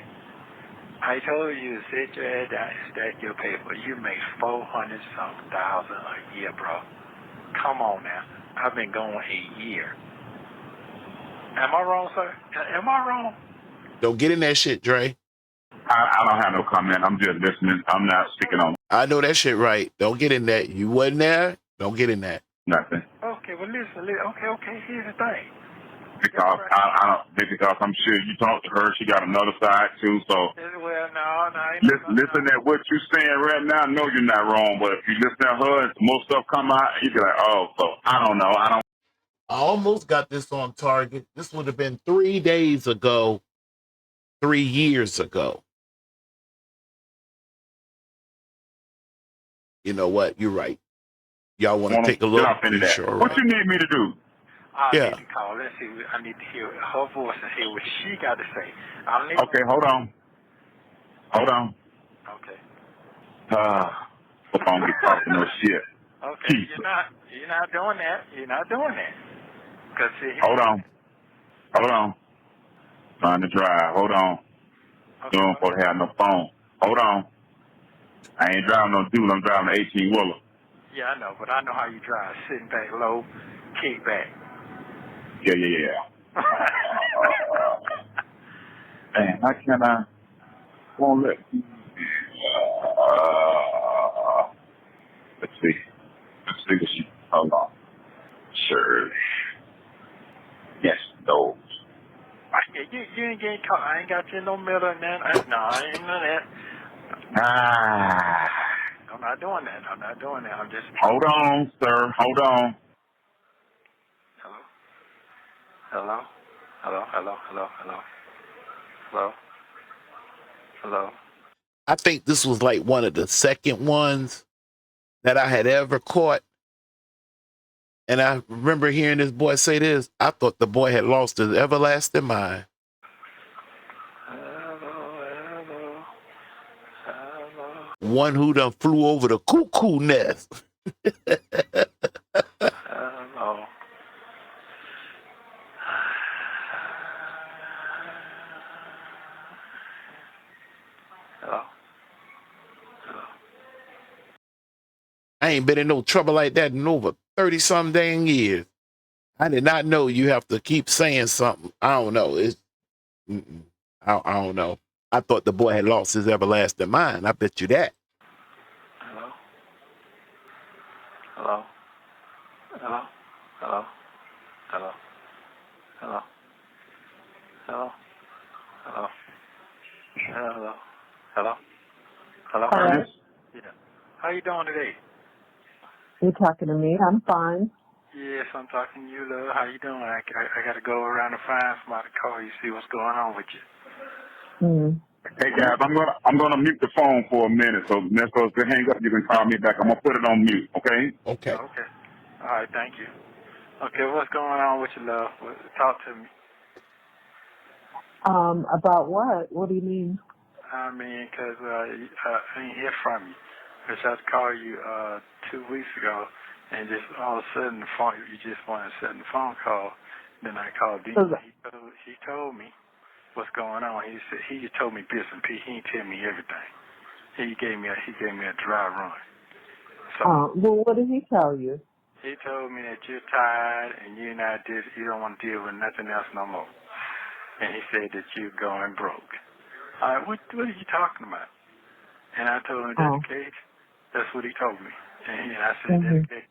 Speaker 4: I told you to sit your head down and stack your paper. You make $400-something thousand a year, bro. Come on now. I've been going a year. Am I wrong, sir? Am I wrong?
Speaker 1: Don't get in that shit, Dre.
Speaker 3: I don't have no comment. I'm just listening. I'm not speaking on
Speaker 1: I know that shit right. Don't get in that. You wasn't there. Don't get in that.
Speaker 3: nothing.
Speaker 4: Okay, well, listen. Okay, here's the thing.
Speaker 3: Because I don't, because I'm sure you talked to her. She got another side too. So
Speaker 4: Well, no.
Speaker 3: listen at what you're saying right now. I know you're not wrong, but if you listen at her and more stuff come out, you be like, oh, so I don't know.
Speaker 1: I almost got this on target. This would have been 3 days ago, 3 years ago. You know what? You're right. Y'all want to take a look?
Speaker 3: Sure, what you need me to do?
Speaker 4: I need to call. Let's see. I need to hear her voice and hear what she got to say.
Speaker 3: Okay, hold on.
Speaker 4: Okay.
Speaker 3: Hope I don't get talking no shit.
Speaker 4: Okay,
Speaker 3: Jesus.
Speaker 4: You're not doing that. You're not doing that. Cause see,
Speaker 3: Hold on. Trying to drive. Hold on.
Speaker 4: Okay.
Speaker 3: Don't supposed to have no phone. Hold on. I ain't driving no dude. I'm driving an 18-wheeler.
Speaker 4: Yeah, I know, but I know how you drive. Sitting back low, kick back.
Speaker 3: Yeah. Man, how can I? Won't let. Let's see what she. Hold on. Sure. Yes, those.
Speaker 4: You ain't getting caught. I ain't got you in no middle of that. No, I ain't none of that. I'm not doing that. I'm just.
Speaker 3: Hold on, sir. Hold on.
Speaker 4: Hello.
Speaker 1: I think this was like one of the second ones that I had ever caught. And I remember hearing this boy say this. I thought the boy had lost his everlasting mind.
Speaker 4: Hello.
Speaker 1: One who done flew over the cuckoo nest.
Speaker 4: Hello.
Speaker 1: I ain't been in no trouble like that in over 30-some dang years. I did not know you have to keep saying something. I don't know. I don't know. I thought the boy had lost his everlasting mind. I bet you that.
Speaker 4: Hello.
Speaker 7: Hello?
Speaker 4: Yeah. How you doing today?
Speaker 7: You're talking to me? I'm fine.
Speaker 4: Yes, I'm talking to you, love. How you doing? I got to go around and find somebody to call you, see what's going on with you.
Speaker 3: Hey guys, I'm gonna mute the phone for a minute. So Nesto, if you hang up, you can call me back. I'm gonna put it on mute. Okay?
Speaker 1: Okay.
Speaker 4: All right. Thank you. Okay, what's going on with you, love? Talk to me.
Speaker 7: About what? What do you mean?
Speaker 4: I mean, 'cause I ain't hear from you. I tried to call you 2 weeks ago, and just all of a sudden the phone, you just wanted to set the phone call. Then I called Dean. He told me what's going on. He said he just told me bits and pieces. He didn't tell me everything. He gave me a dry run. So,
Speaker 7: well, what did he tell you?
Speaker 4: He told me that you're tired and you don't want to deal with nothing else no more. And he said that you're going broke. All right, what are you talking about? And I told him that's the case. That's what he told me. And I said, that's the case.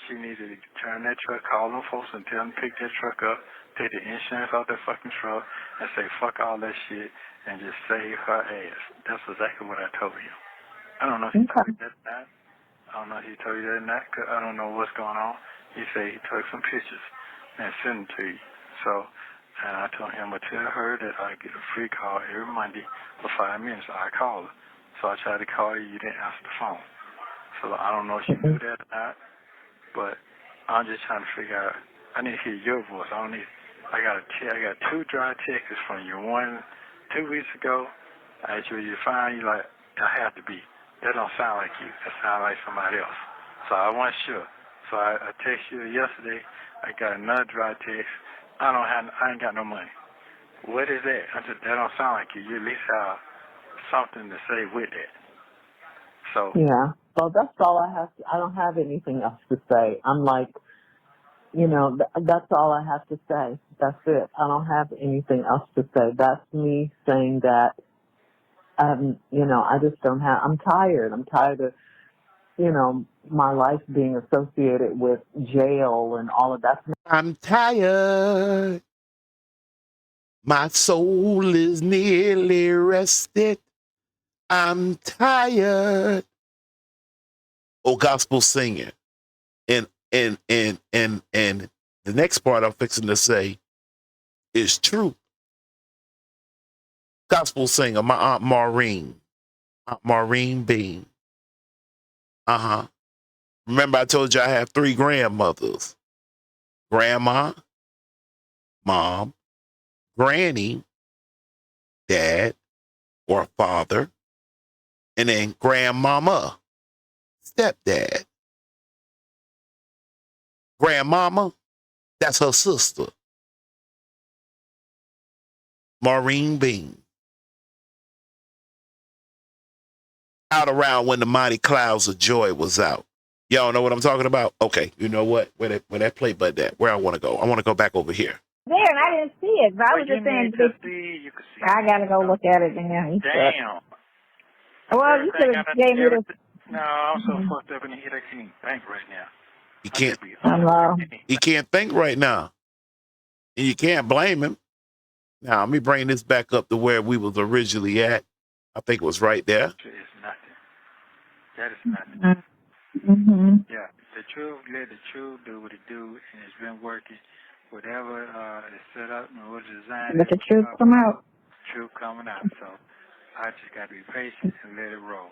Speaker 4: She needed to turn that truck, call them folks and tell them to pick that truck up, take the insurance off that fucking truck, and say fuck all that shit and just save her ass. That's exactly what I told you. I don't know if he told you that or not. I don't know if he told you that or not, 'cause I don't know what's going on. He said he took some pictures and sent them to you. So, and I told him to tell her that I get a free call every Monday for 5 minutes. I call her. So I tried to call you. You didn't answer the phone. So I don't know if you knew that or not. But I'm just trying to figure out. I need to hear your voice. I got 2 dry texts from you. One 2 weeks ago. I asked you, you fine? You like, I have to be. That don't sound like you. That sound like somebody else. So I wasn't sure. So I texted you yesterday. I got another dry text. I ain't got no money. What is that? I said, that don't sound like you. You at least have something to say with that. So
Speaker 7: yeah. So that's all I have. I don't have anything else to say. I'm like, that's all I have to say. That's it. I don't have anything else to say. That's me saying that, I just don't have, I'm tired. I'm tired of, my life being associated with jail and all of that.
Speaker 1: I'm tired. My soul is nearly rested. I'm tired. Oh, gospel singing. And the next part I'm fixing to say is true. Gospel singer, my Aunt Maureen Bean. Remember I told you I have 3 grandmothers. Grandma, mom, granny, dad or father, and then grandmama, stepdad. Grandmama, that's her sister, Maureen Bean. Out around when the Mighty Clouds of Joy was out. Y'all know what I'm talking about? Okay, you know what? Where that play button at? Where I want to go? I want to go back over here.
Speaker 6: There, and I didn't see it. But I was just saying,
Speaker 4: you can see
Speaker 6: I gotta go look at it now.
Speaker 4: Damn.
Speaker 6: Well, you could have gave me the.
Speaker 4: No, I'm so fucked up in the head I can't even think right now.
Speaker 1: He can't think right now. And you can't blame him. Now, let me bring this back up to where we was originally at. I think it was right there.
Speaker 4: It's nothing. That is nothing.
Speaker 6: Mm-hmm.
Speaker 4: Yeah, let the truth do what it do, and it's been working. Whatever is set up and what designed.
Speaker 6: Let the truth come out.
Speaker 4: Truth coming out. So I just got to be patient and let it roll.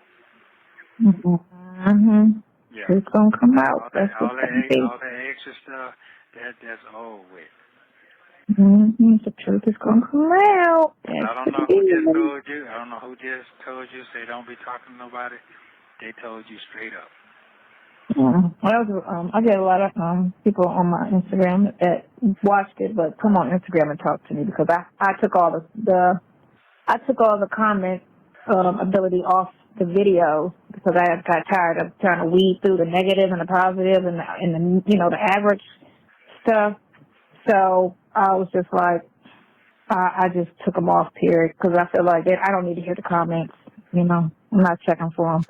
Speaker 6: Mm-hmm.
Speaker 4: Yeah.
Speaker 6: Truth gonna come out.
Speaker 4: All that extra stuff, that's old with.
Speaker 6: Mm-hmm. The truth is gonna come out.
Speaker 4: I don't know who just told you. I don't know who just told you. Say don't be talking to nobody. They told you straight up.
Speaker 6: Well, I get a lot of people on my Instagram that watched it, but come on Instagram and talk to me because I took all the comment ability off the video because I got tired of trying to weed through the negative and the positive and the average stuff. So I was just like, I just took them off, period, because I feel like I don't need to hear the comments. I'm not checking for them.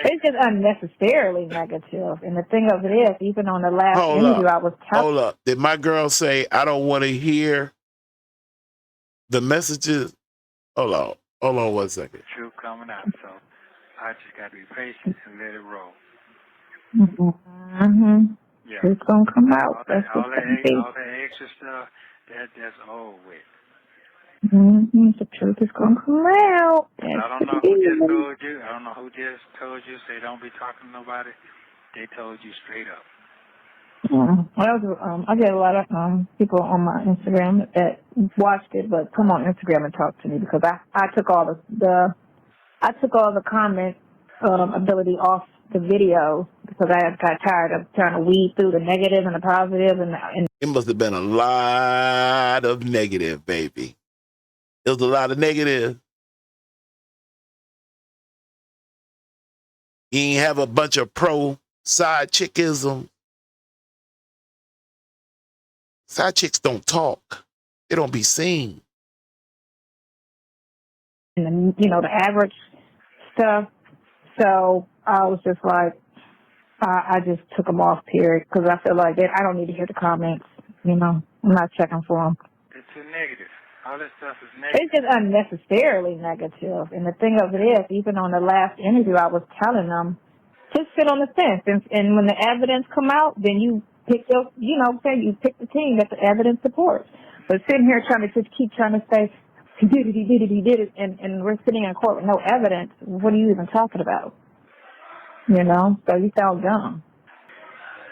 Speaker 6: It's just unnecessarily negative. And the thing of it is, even on the last interview, I was telling.
Speaker 1: Hold up. Did my girl say, I don't want to hear the messages? Hold on 1 second.
Speaker 4: Truth coming out. So I just got to be patient and let it roll.
Speaker 6: Mm-hmm.
Speaker 4: Yeah.
Speaker 6: It's going to come out.
Speaker 4: All that extra stuff, that's old with.
Speaker 6: Mm-hmm. The truth is going to come out.
Speaker 4: I don't know who just told you. I don't know who just told you. Say don't be talking to nobody. They told you straight up.
Speaker 6: Well, I get a lot of people on my Instagram that watched it, but come on Instagram and talk to me because I took all the comment ability off the video because I got tired of trying to weed through the negative and the positive and
Speaker 1: it must have been a lot of negative, baby. It was a lot of negative. You ain't have a bunch of pro side chickism. Side chicks don't talk. They don't be seen.
Speaker 6: And the average stuff. So I was just like, I just took them off, period, because I feel like I don't need to hear the comments. I'm not checking for them.
Speaker 4: It's too negative. All this stuff is negative.
Speaker 6: It's just unnecessarily negative. And the thing of it is, even on the last interview, I was telling them, just sit on the fence. And when the evidence come out, then you pick you pick the team that the evidence supports. But sitting here trying to say, he did it, and we're sitting in court with no evidence, what are you even talking about? So you sound dumb.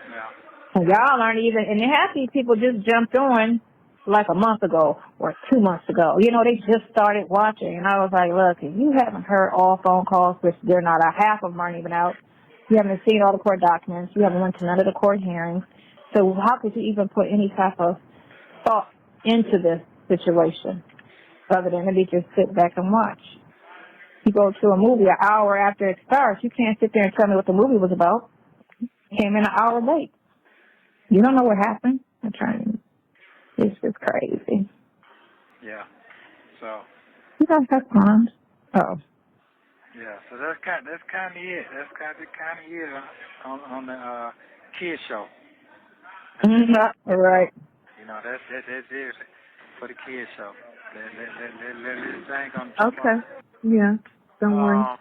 Speaker 4: Yeah.
Speaker 6: And y'all aren't even, and half these people just jumped on like a month ago or 2 months ago. They just started watching. And I was like, look, if you haven't heard all phone calls, which they're not, half of them aren't even out. You haven't seen all the court documents. You haven't went to none of the court hearings. So how could you even put any type of thought into this situation other than maybe just sit back and watch? You go to a movie an hour after it starts, you can't sit there and tell me what the movie was about. Came in an hour late. You don't know what happened. It's just crazy.
Speaker 4: Yeah. So.
Speaker 6: You guys have fun. Oh.
Speaker 4: Yeah. So that's kind of it. That's kind of it on the kids show.
Speaker 6: All right.
Speaker 4: That's it for the kids show. Let this thing on.
Speaker 7: Okay. Yeah. Don't worry.
Speaker 4: I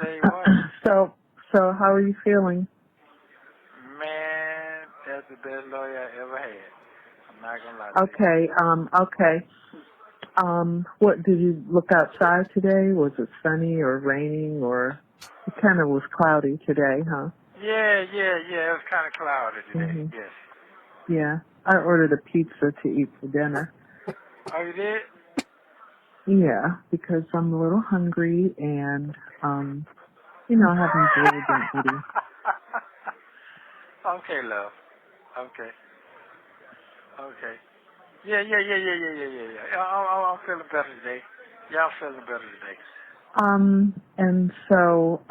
Speaker 4: tell you what.
Speaker 7: So how are you feeling?
Speaker 4: Man, that's the best lawyer I ever had. I'm not gonna lie to you.
Speaker 7: Okay. What did you look outside today? Was it sunny or raining, or it kind of was cloudy today, huh?
Speaker 4: Yeah. It was kind of cloudy today.
Speaker 7: Mm-hmm.
Speaker 4: Yes.
Speaker 7: Yeah. I ordered a pizza to eat for dinner.
Speaker 4: Oh, you did?
Speaker 7: Yeah, because I'm a little hungry and, I haven't really been eating.
Speaker 4: Okay, love. Okay. Yeah. I'm feeling better today. Yeah, I'm feeling better today.
Speaker 7: And so,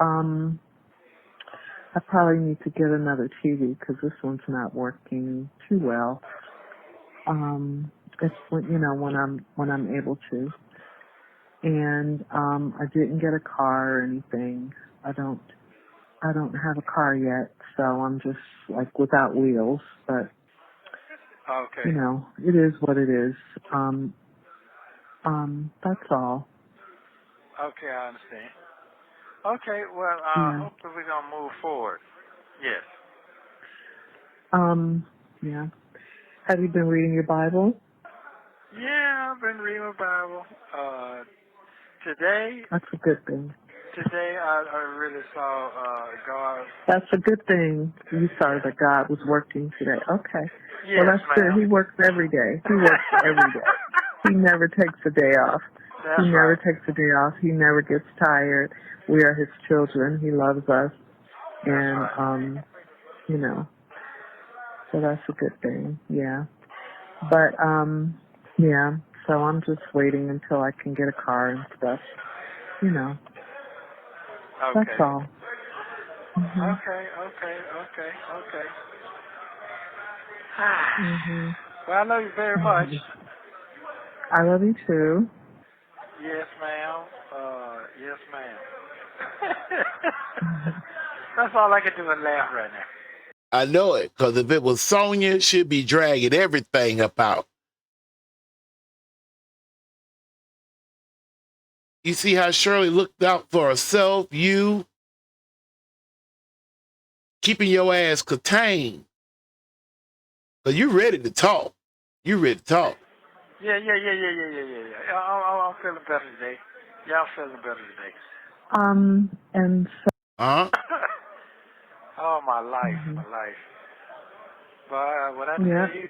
Speaker 7: I probably need to get another TV because this one's not working too well. It's when I'm able to. And, I didn't get a car or anything. I don't have a car yet, so I'm just like without wheels, but
Speaker 4: Okay.
Speaker 7: it is what it is. That's all.
Speaker 4: Okay, I understand. Okay, well,
Speaker 7: Yeah.
Speaker 4: hopefully we're gonna move forward. Yes.
Speaker 7: Yeah. Have you been reading your Bible?
Speaker 4: Yeah, I've been reading my Bible. Today
Speaker 7: That's a good thing.
Speaker 4: I really saw God.
Speaker 7: That's a good thing. You saw that God was working today. Okay.
Speaker 4: Yes,
Speaker 7: well, that's
Speaker 4: ma'am.
Speaker 7: good. He works every day. He never takes a day off.
Speaker 4: That's
Speaker 7: He never
Speaker 4: right.
Speaker 7: takes a day off. He never gets tired. We are his children. He loves us. And,
Speaker 4: right.
Speaker 7: So that's a good thing. Yeah. But, yeah. So I'm just waiting until I can get a car and stuff.
Speaker 4: Okay.
Speaker 7: That's all. Mm-hmm.
Speaker 4: Okay.
Speaker 7: Mm-hmm.
Speaker 4: Well, I love you very much.
Speaker 7: I love you too.
Speaker 4: Yes, ma'am. Yes, ma'am. That's all I can do is laugh right now.
Speaker 1: I know it, because if it was Sonya, she'd be dragging everything up out. You see how Shirley looked out for herself, you keeping your ass contained. But you ready to talk. You ready to talk.
Speaker 4: Yeah. I'm feeling better today. Yeah, I'm feeling better today.
Speaker 7: And so.
Speaker 4: Oh, my life. But when I tell you,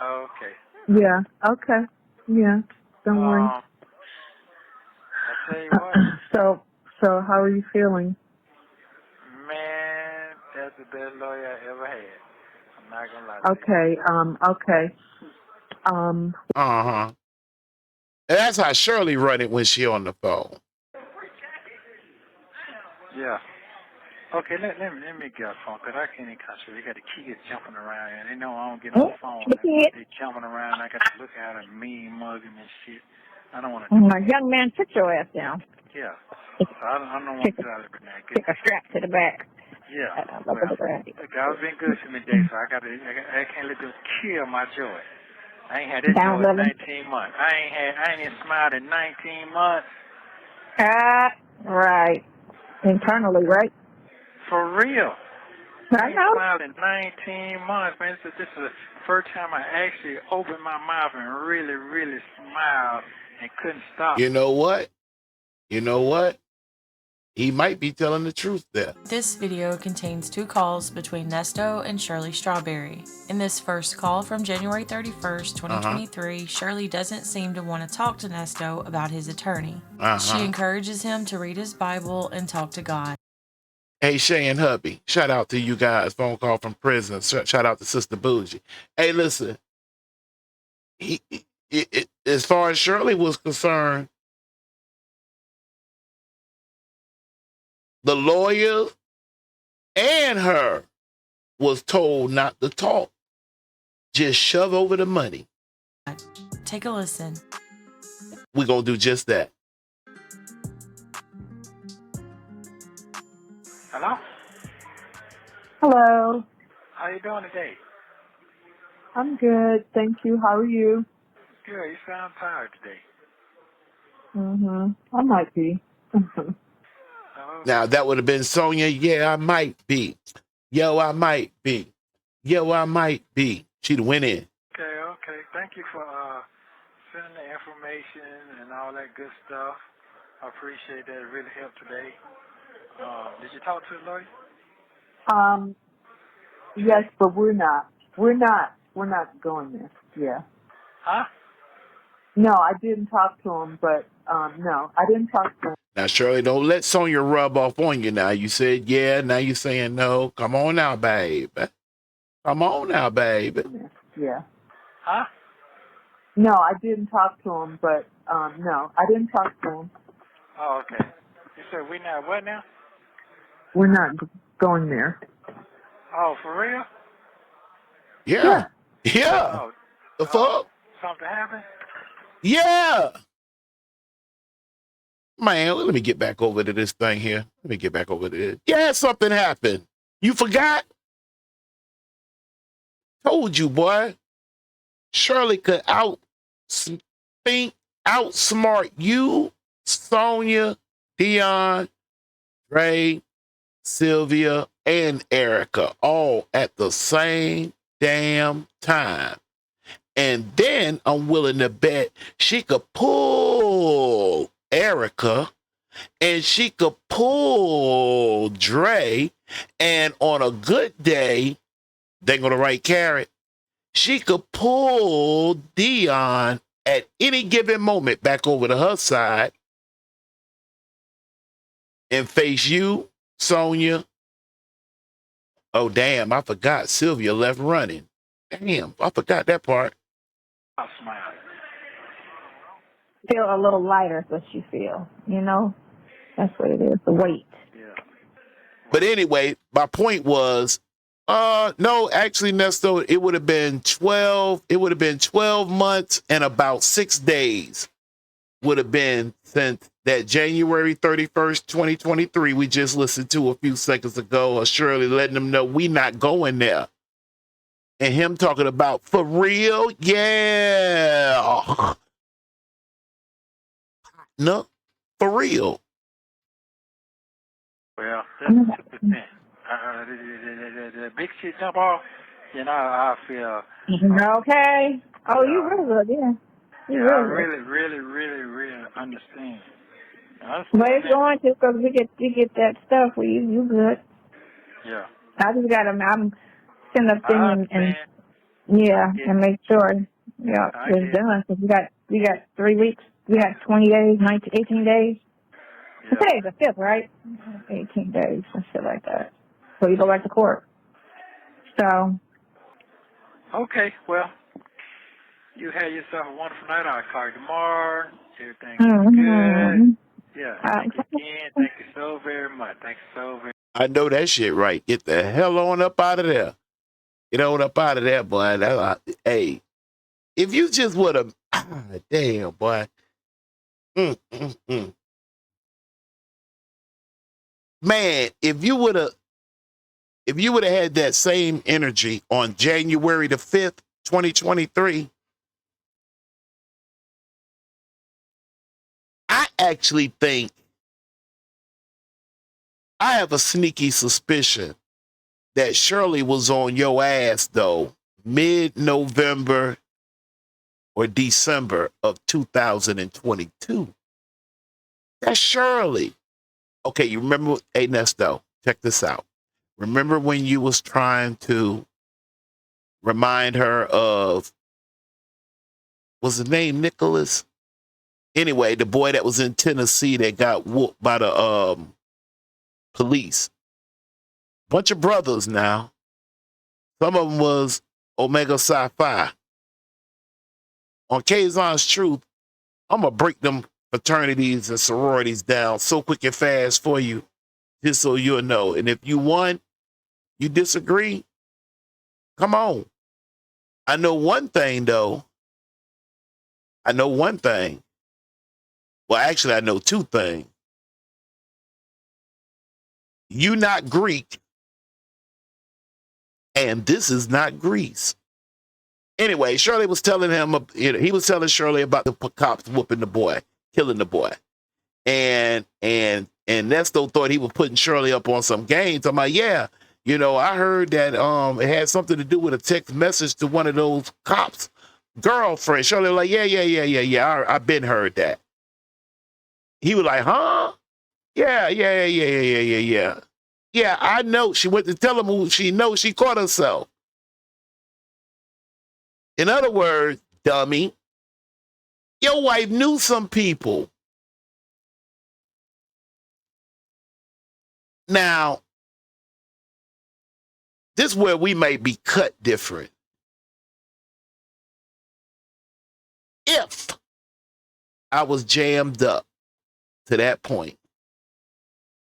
Speaker 4: okay.
Speaker 7: Yeah, okay. Yeah, don't worry.
Speaker 4: I tell you what.
Speaker 7: So how are you feeling?
Speaker 4: Man, that's the best lawyer I ever had. I'm not gonna lie to you.
Speaker 1: Okay. And that's how Shirley run it when she on the phone.
Speaker 4: Yeah. Okay, let me get a phone, because I can't even concentrate. They got the kids jumping around, and they know I don't get on the phone.
Speaker 6: The kid.
Speaker 4: They jumping around. I got to look at them, mean mugging and shit. I don't want to
Speaker 6: Oh,
Speaker 4: do
Speaker 6: my
Speaker 4: that.
Speaker 6: young man, sit your ass down.
Speaker 4: Yeah. So I don't want to do that every night.
Speaker 6: Stick a strap to the back.
Speaker 4: Yeah.
Speaker 6: Look at the ground.
Speaker 4: God's been good to me today, so I can't let them kill my joy. I ain't had this
Speaker 6: Down
Speaker 4: joy in
Speaker 6: level.
Speaker 4: 19 months. I ain't even smiled in 19 months.
Speaker 6: Right. Internally, right?
Speaker 4: For real.
Speaker 6: I
Speaker 4: ain't
Speaker 6: know.
Speaker 4: smiled in 19 months, man. This is the first time I actually opened my mouth and really, really smiled and couldn't stop.
Speaker 1: You know what? You know what? He might be telling the truth there.
Speaker 5: This video contains 2 calls between Nesto and Shirley Strawberry. In this first call from January 31st, 2023, Shirley doesn't seem to want to talk to Nesto about his attorney. She encourages him to read his Bible and talk to God.
Speaker 1: Hey, Shay and hubby, shout out to you guys. Phone call from prison. Shout out to Sister Bougie. Hey, listen. As far as Shirley was concerned, the lawyer and her was told not to talk. Just shove over the money.
Speaker 5: Take a listen.
Speaker 1: We're going to do just that.
Speaker 4: Hello?
Speaker 7: Hello.
Speaker 4: How you doing today?
Speaker 7: I'm good. Thank you. How are you?
Speaker 4: Good. You sound tired today.
Speaker 7: I might be.
Speaker 1: Now, that would have been Sonya. Yeah, I might be. Yo, I might be. Yo, I might be. She'd went in.
Speaker 4: Okay. Thank you for sending the information and all that good stuff. I appreciate that. It really helped today. Did you talk to the lawyer?
Speaker 7: Yes, but we're not. We're not going there. Yeah.
Speaker 4: Huh?
Speaker 7: No, I didn't talk to him, but no, I didn't talk to him.
Speaker 1: Now, Shirley, don't let Sonya rub off on you now. You said yeah, now you're saying no. Come on now, babe. Come on now, baby.
Speaker 7: Yeah.
Speaker 4: Huh?
Speaker 7: No, I didn't talk to him, but no, I didn't talk to him.
Speaker 4: Oh, okay. You said we not what now?
Speaker 7: We're not going there.
Speaker 4: Oh, for real?
Speaker 1: Yeah.
Speaker 4: Oh,
Speaker 1: The fuck?
Speaker 4: something happened?
Speaker 1: Yeah. Man, let me get back over to this thing here. Let me get back over to this. Yeah, something happened. You forgot? Told you, boy. Shirley could outsmart you, Sonya, Dion, Dre, Sylvia, and Erica all at the same damn time. And then I'm willing to bet she could pull Erica and she could pull Dre. And on a good day, they're going to write Carrot. She could pull Dion at any given moment back over to her side and face you, Sonya. Oh, damn, I forgot Sylvia left running. Damn, I forgot that part.
Speaker 4: I'm smiling.
Speaker 6: Feel a little lighter is what you feel, you know? That's what it is, the weight.
Speaker 4: Yeah.
Speaker 1: But anyway, my point was, no, actually, Nesto, it would have been 12 months and about 6 days would have been since that January 31st, 2023, we just listened to a few seconds ago, of Shirley letting them know we not going there. And him talking about, for real? Yeah. No, for real.
Speaker 4: Well, that's 2%. The big shit jump off, you know, I feel...
Speaker 6: Okay. Oh, you real good, yeah. You
Speaker 4: I
Speaker 6: real good.
Speaker 4: really understand.
Speaker 6: But it's going to, because we get that stuff where you good.
Speaker 4: Yeah.
Speaker 6: I just got to, I'm send a thing and and make sure, it's done. Because we got 3 weeks, we got 20 days, 19, 18 days.
Speaker 4: Yeah.
Speaker 6: Today's the 5th, right? 18 days, and shit like that. So you go back to court. So.
Speaker 4: Okay, well, you have yourself a wonderful night. I'll call you tomorrow. Everything's good. Yeah. Thank you again. Thank you so very much. Thanks so very much.
Speaker 1: I know that shit right. Get the hell on up out of there. Get on up out of there, boy. Hey, if you just would have, damn, boy. Mm. Man, if you would have had that same energy on January the 5th, 2023, I actually think I have a sneaky suspicion that Shirley was on your ass, though, mid-November or December of 2022. That's Shirley. Okay, you remember, hey, Nesto, check this out. Remember when you was trying to remind her of, was his name Nicholas? Anyway, the boy that was in Tennessee that got whooped by the police. Bunch of brothers now. Some of them was Omega Psi Phi. On Kazon's Truth, I'm going to break them fraternities and sororities down so quick and fast for you, just so you'll know. And if you won, you disagree, come on. I know one thing, though. I know one thing. Well, actually, I know two things. You not Greek, and this is not Greece. Anyway, Shirley was telling him, he was telling Shirley about the cops whooping the boy, killing the boy. And Nesto thought he was putting Shirley up on some game. Talking about, yeah, you know, I heard that it had something to do with a text message to one of those cops' girlfriend. Shirley was like, yeah, I've been heard that. He was like, huh? Yeah. Yeah, I know. She went to tell him who she knows. She caught herself. In other words, dummy, your wife knew some people. Now, this is where we may be cut different. If I was jammed up to that point,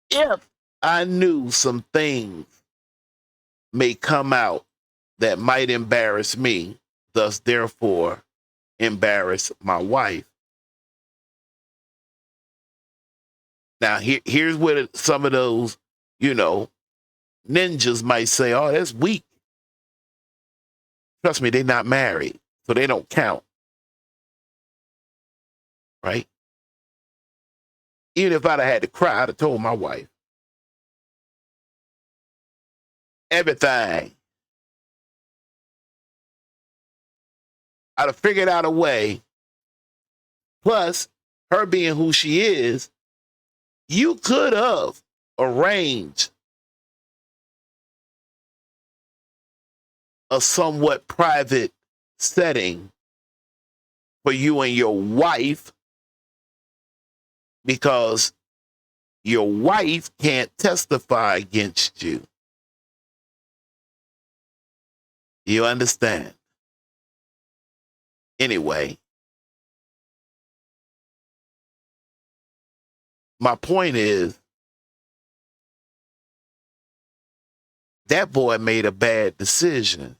Speaker 1: if I knew some things may come out that might embarrass me, thus therefore embarrass my wife. Now, here's where some of those, you know, ninjas might say, oh, that's weak. Trust me, they're not married, so they don't count. Right? Even if I'd have had to cry, I'd have told my wife. Everything. I'd have figured out a way. Plus, her being who she is, you could have arranged a somewhat private setting for you and your wife, because your wife can't testify against you. You understand? Anyway, my point is, that boy made a bad decision.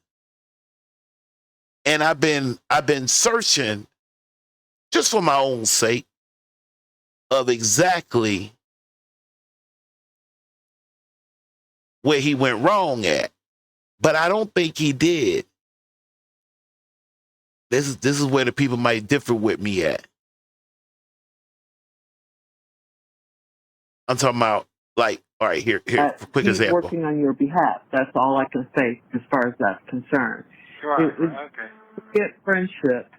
Speaker 1: And I've been searching, just for my own sake, of exactly where he went wrong at. But I don't think he did. This is where the people might differ with me at. I'm talking about, like, all right, here, quick
Speaker 7: he's
Speaker 1: example.
Speaker 7: Working on your behalf. That's all I can say as far as that's concerned.
Speaker 4: Right, okay.
Speaker 7: Forget friendship.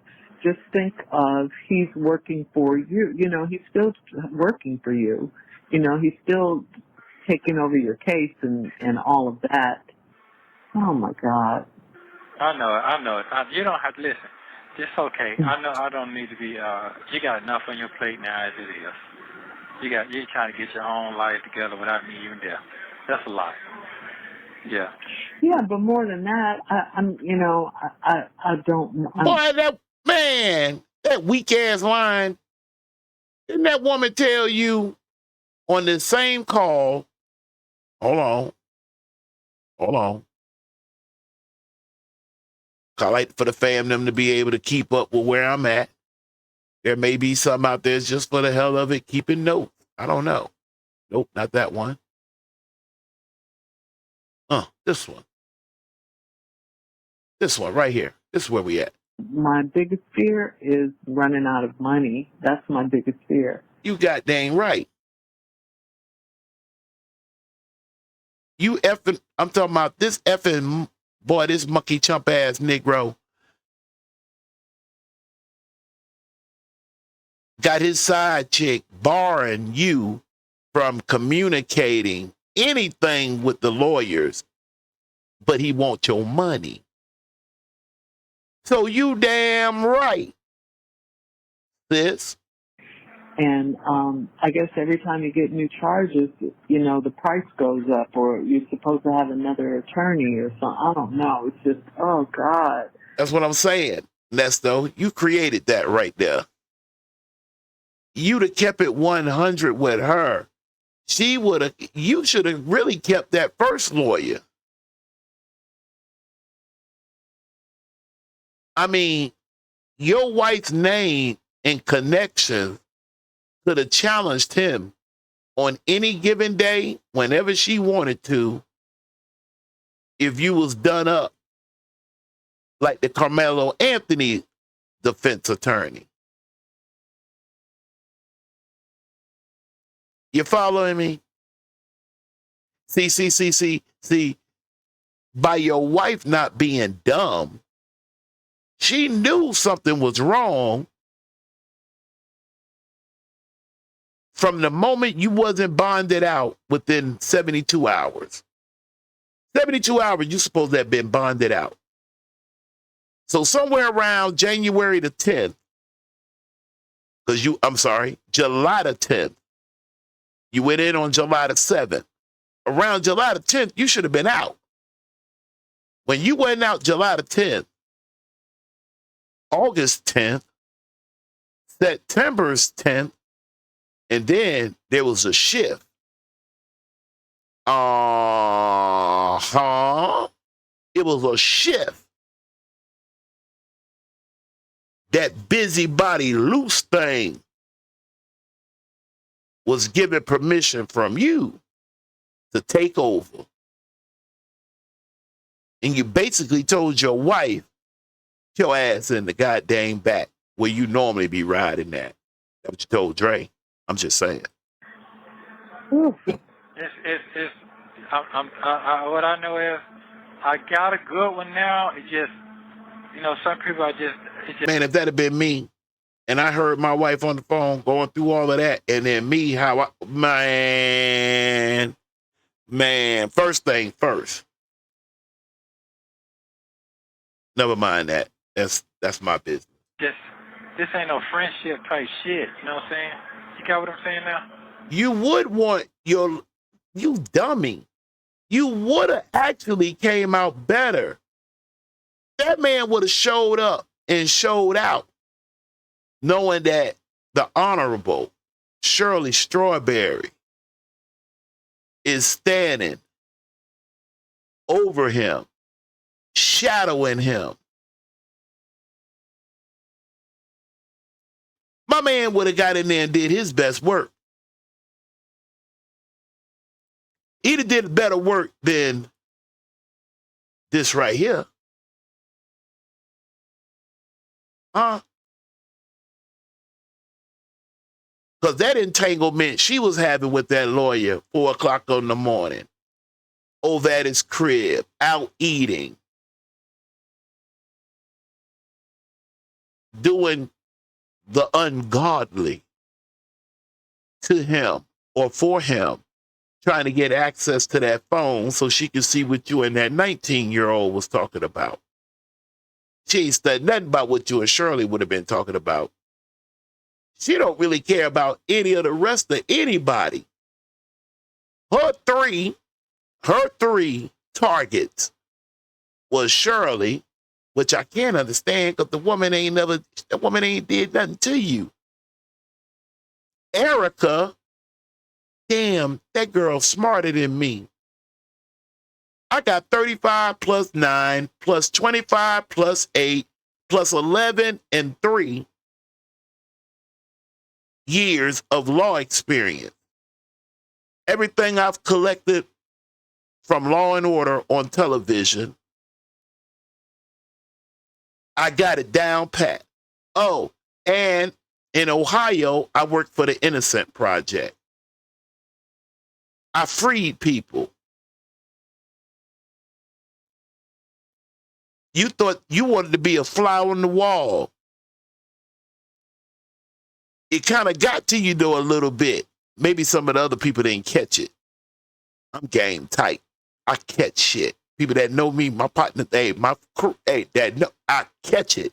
Speaker 7: Just think of he's working for you. You know, he's still working for you. You know, he's still taking over your case and all of that. Oh, my God.
Speaker 4: I know it. You don't have to listen. It's okay. I know I don't need to be, you got enough on your plate now as it is. You're trying to get your own life together without me even there. That's a lot. Yeah.
Speaker 7: Yeah, but more than that, I don't.
Speaker 1: Boy, that weak ass line. Didn't that woman tell you on the same call Hold on. Hold on. I like for the fam them to be able to keep up with where I'm at. There may be some out there just for the hell of it, keeping notes. I don't know. Nope, not that one. This one. This one right here. This is where we at.
Speaker 7: My biggest fear is running out of money. That's my biggest fear.
Speaker 1: You got dang right. You effing, I'm talking about this effing, boy, this monkey chump ass Negro got his side chick barring you from communicating anything with the lawyers, but he wants your money. So you damn right, sis.
Speaker 7: And I guess every time you get new charges, you know, the price goes up, or you're supposed to have another attorney or something. I don't know. It's just, oh, God.
Speaker 1: That's what I'm saying, Nesto. You created that right there. You'd have kept it 100 with her. She would have, you should have really kept that first lawyer. I mean, your wife's name and connections could have challenged him on any given day, whenever she wanted to, if you was done up like the Carmelo Anthony defense attorney. You following me? See, by your wife not being dumb, she knew something was wrong from the moment you wasn't bonded out within 72 hours. 72 hours, you supposed to have been bonded out. So somewhere around January the 10th, July the 10th, you went in on July the 7th. Around July the 10th, you should have been out. When you went out July the 10th, August 10th, September's 10th, and then there was a shift. It was a shift. That busybody loose thing was given permission from you to take over. And you basically told your wife, your ass in the goddamn back where you normally be riding at. That's what you told Dre. I'm just saying.
Speaker 4: What I know is I got a good one now. It just, some people
Speaker 1: Man, if that had been me, and I heard my wife on the phone going through all of that, and then me, man, first thing first. Never mind that. That's my business.
Speaker 4: This ain't no friendship type shit. You know what I'm saying? You got what I'm saying now?
Speaker 1: You would want you dummy. You would have actually came out better. That man would have showed up and showed out, knowing that the Honorable Shirley Strawberry is standing over him, shadowing him. My man would have got in there and did his best work. He'd have did better work than this right here. Because that entanglement she was having with that lawyer 4 o'clock in the morning, over at his crib, out eating, doing the ungodly to him or for him, trying to get access to that phone so she could see what you and that 19-year-old was talking about. She ain't said nothing about what you and Shirley would have been talking about. She don't really care about any of the rest of anybody. Her three targets was Shirley, which I can't understand because the woman ain't did nothing to you. Erica, damn, that girl smarter than me. I got 35 plus 9 plus 25 plus 8 plus 11 and 3 years of law experience. Everything I've collected from Law and Order on television, I got it down pat. Oh, and in Ohio, I worked for the Innocent Project. I freed people. You thought you wanted to be a fly on the wall. It kind of got to you, though, a little bit. Maybe some of the other people didn't catch it. I'm game tight. I catch shit. People that know me, my partner, hey, my crew, hey, that know, I catch it.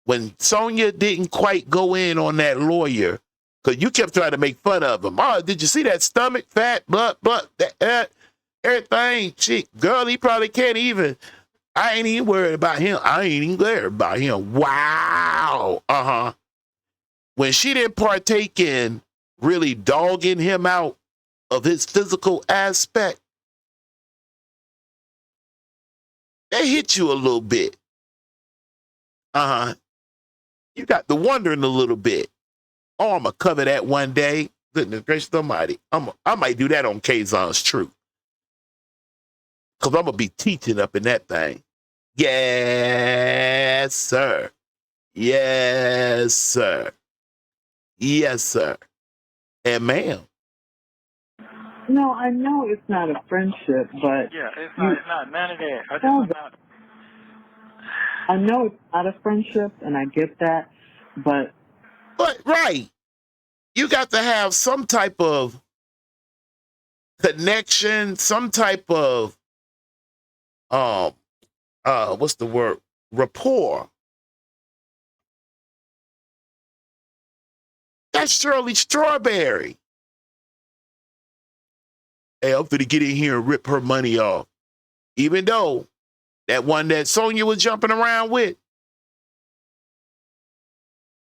Speaker 1: When Sonya didn't quite go in on that lawyer, because you kept trying to make fun of him. Oh, did you see that stomach fat, blood, that, everything? Shit, girl, he probably can't even. I ain't even worried about him. I ain't even worried about him. Wow. When she didn't partake in really dogging him out of his physical aspect, that hit you a little bit. You got to wondering a little bit. Oh, I'm going to cover that one day. Goodness gracious almighty. I might do that on Kazon's Truth. Because I'm going to be teaching up in that thing. Yes, sir. Yes, sir. Yes, sir. And ma'am.
Speaker 7: No, I know it's not a friendship, but
Speaker 4: Yeah, it's not none of that.
Speaker 7: I know it's not a friendship, and I get that, but
Speaker 1: Right. You got to have some type of connection, some type of what's the word? Rapport. That's Shirley Strawberry. Hey, I'm finna get in here and rip her money off. Even though that one that Sonya was jumping around with,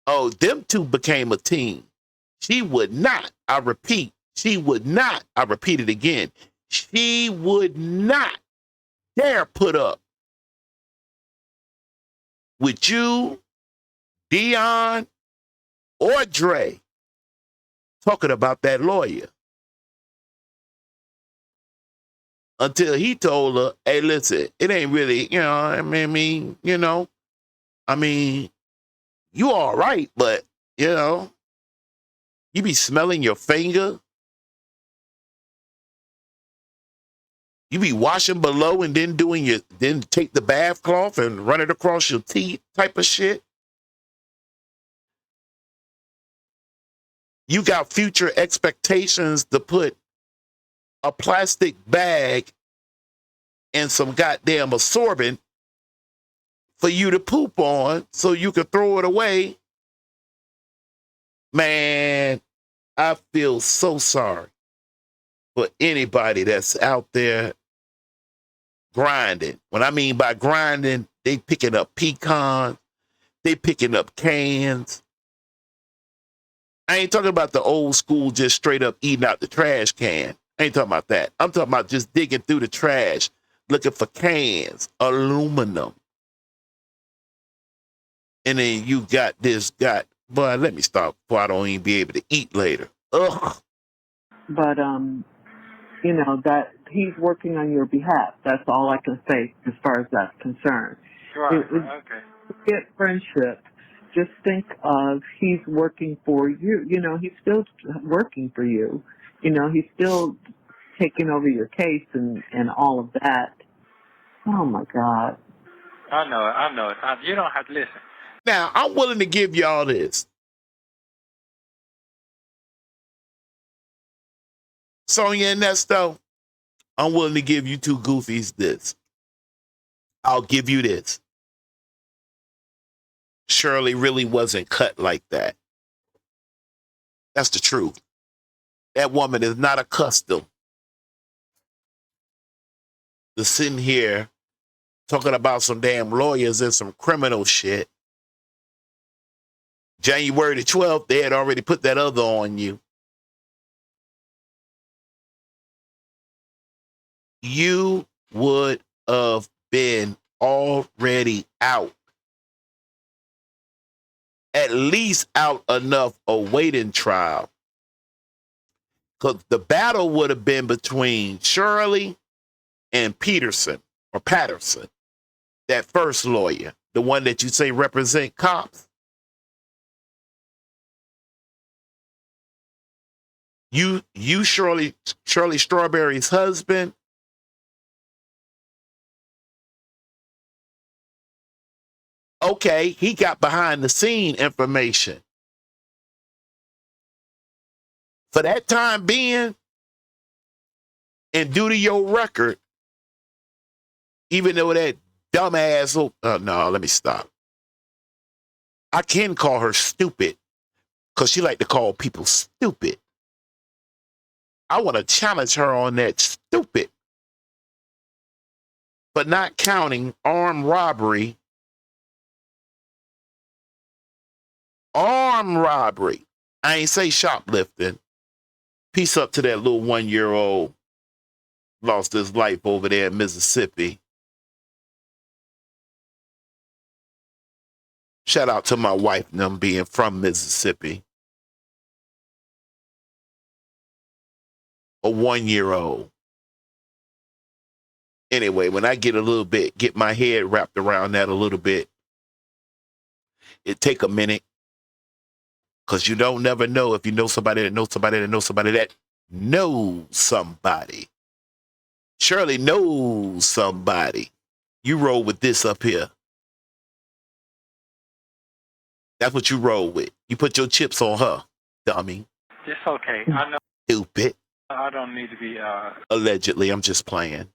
Speaker 1: oh, them two became a team. She would not, I repeat, she would not, I repeat it again, she would not dare put up with you, Dion, or Dre talking about that lawyer. Until he told her, hey, listen, it ain't really, you all right, but, you be smelling your finger. You be washing below and then then take the bath cloth and run it across your teeth type of shit. You got future expectations to put a plastic bag and some goddamn absorbent for you to poop on so you can throw it away. Man, I feel so sorry for anybody that's out there grinding. When I mean by grinding, they picking up pecans, they picking up cans. I ain't talking about the old school just straight up eating out the trash can. I ain't talking about that. I'm talking about just digging through the trash, looking for cans, aluminum. And then you got boy, let me stop before I don't even be able to eat later. Ugh.
Speaker 7: But that he's working on your behalf. That's all I can say as far as that's concerned.
Speaker 4: Right. Okay.
Speaker 7: Forget friendship. Just think of he's working for you. He's still working for you. He's still taking over your case and all of that. Oh my God.
Speaker 4: I know it. You don't have to listen.
Speaker 1: Now, I'm willing to give y'all this. Sonya and Nesto, I'm willing to give you two goofies this. I'll give you this. Shirley really wasn't cut like that. That's the truth. That woman is not accustomed to sitting here talking about some damn lawyers and some criminal shit. January the 12th, they had already put that other on you. you would have been already out. At least out enough awaiting trial. Because the battle would have been between Shirley and Patterson, that first lawyer, the one that you say represent cops. You Shirley Strawberry's husband. Okay, he got behind the scene information. For that time being, and due to your record, even though that dumbass, no, let me stop. I can call her stupid because she like to call people stupid. I want to challenge her on that stupid, but not counting armed robbery. Armed robbery. I ain't say shoplifting. Peace up to that little 1-year-old lost his life over there in Mississippi. Shout out to my wife and them being from Mississippi. A 1-year-old. Anyway, when I get my head wrapped around that a little bit, it take a minute. Because you don't never know if you know somebody that knows somebody that knows somebody that knows somebody. Shirley knows somebody. You roll with this up here. That's what you roll with. You put your chips on her, dummy.
Speaker 4: It's okay. I know.
Speaker 1: Stupid.
Speaker 4: I don't need to be.
Speaker 1: Allegedly, I'm just playing.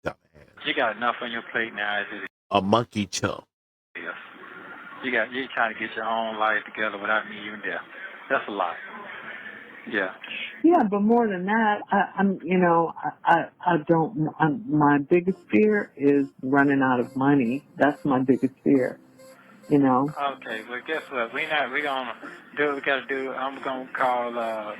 Speaker 1: Dumbass.
Speaker 4: You got enough on your plate now as it is.
Speaker 1: A monkey chump.
Speaker 4: You're trying to get your own life together without me even there. That's a lot. Yeah.
Speaker 7: Yeah, but more than that, my biggest fear is running out of money. That's my biggest fear,
Speaker 4: Okay, well, guess what? We're going to do what we got to do. I'm going to call a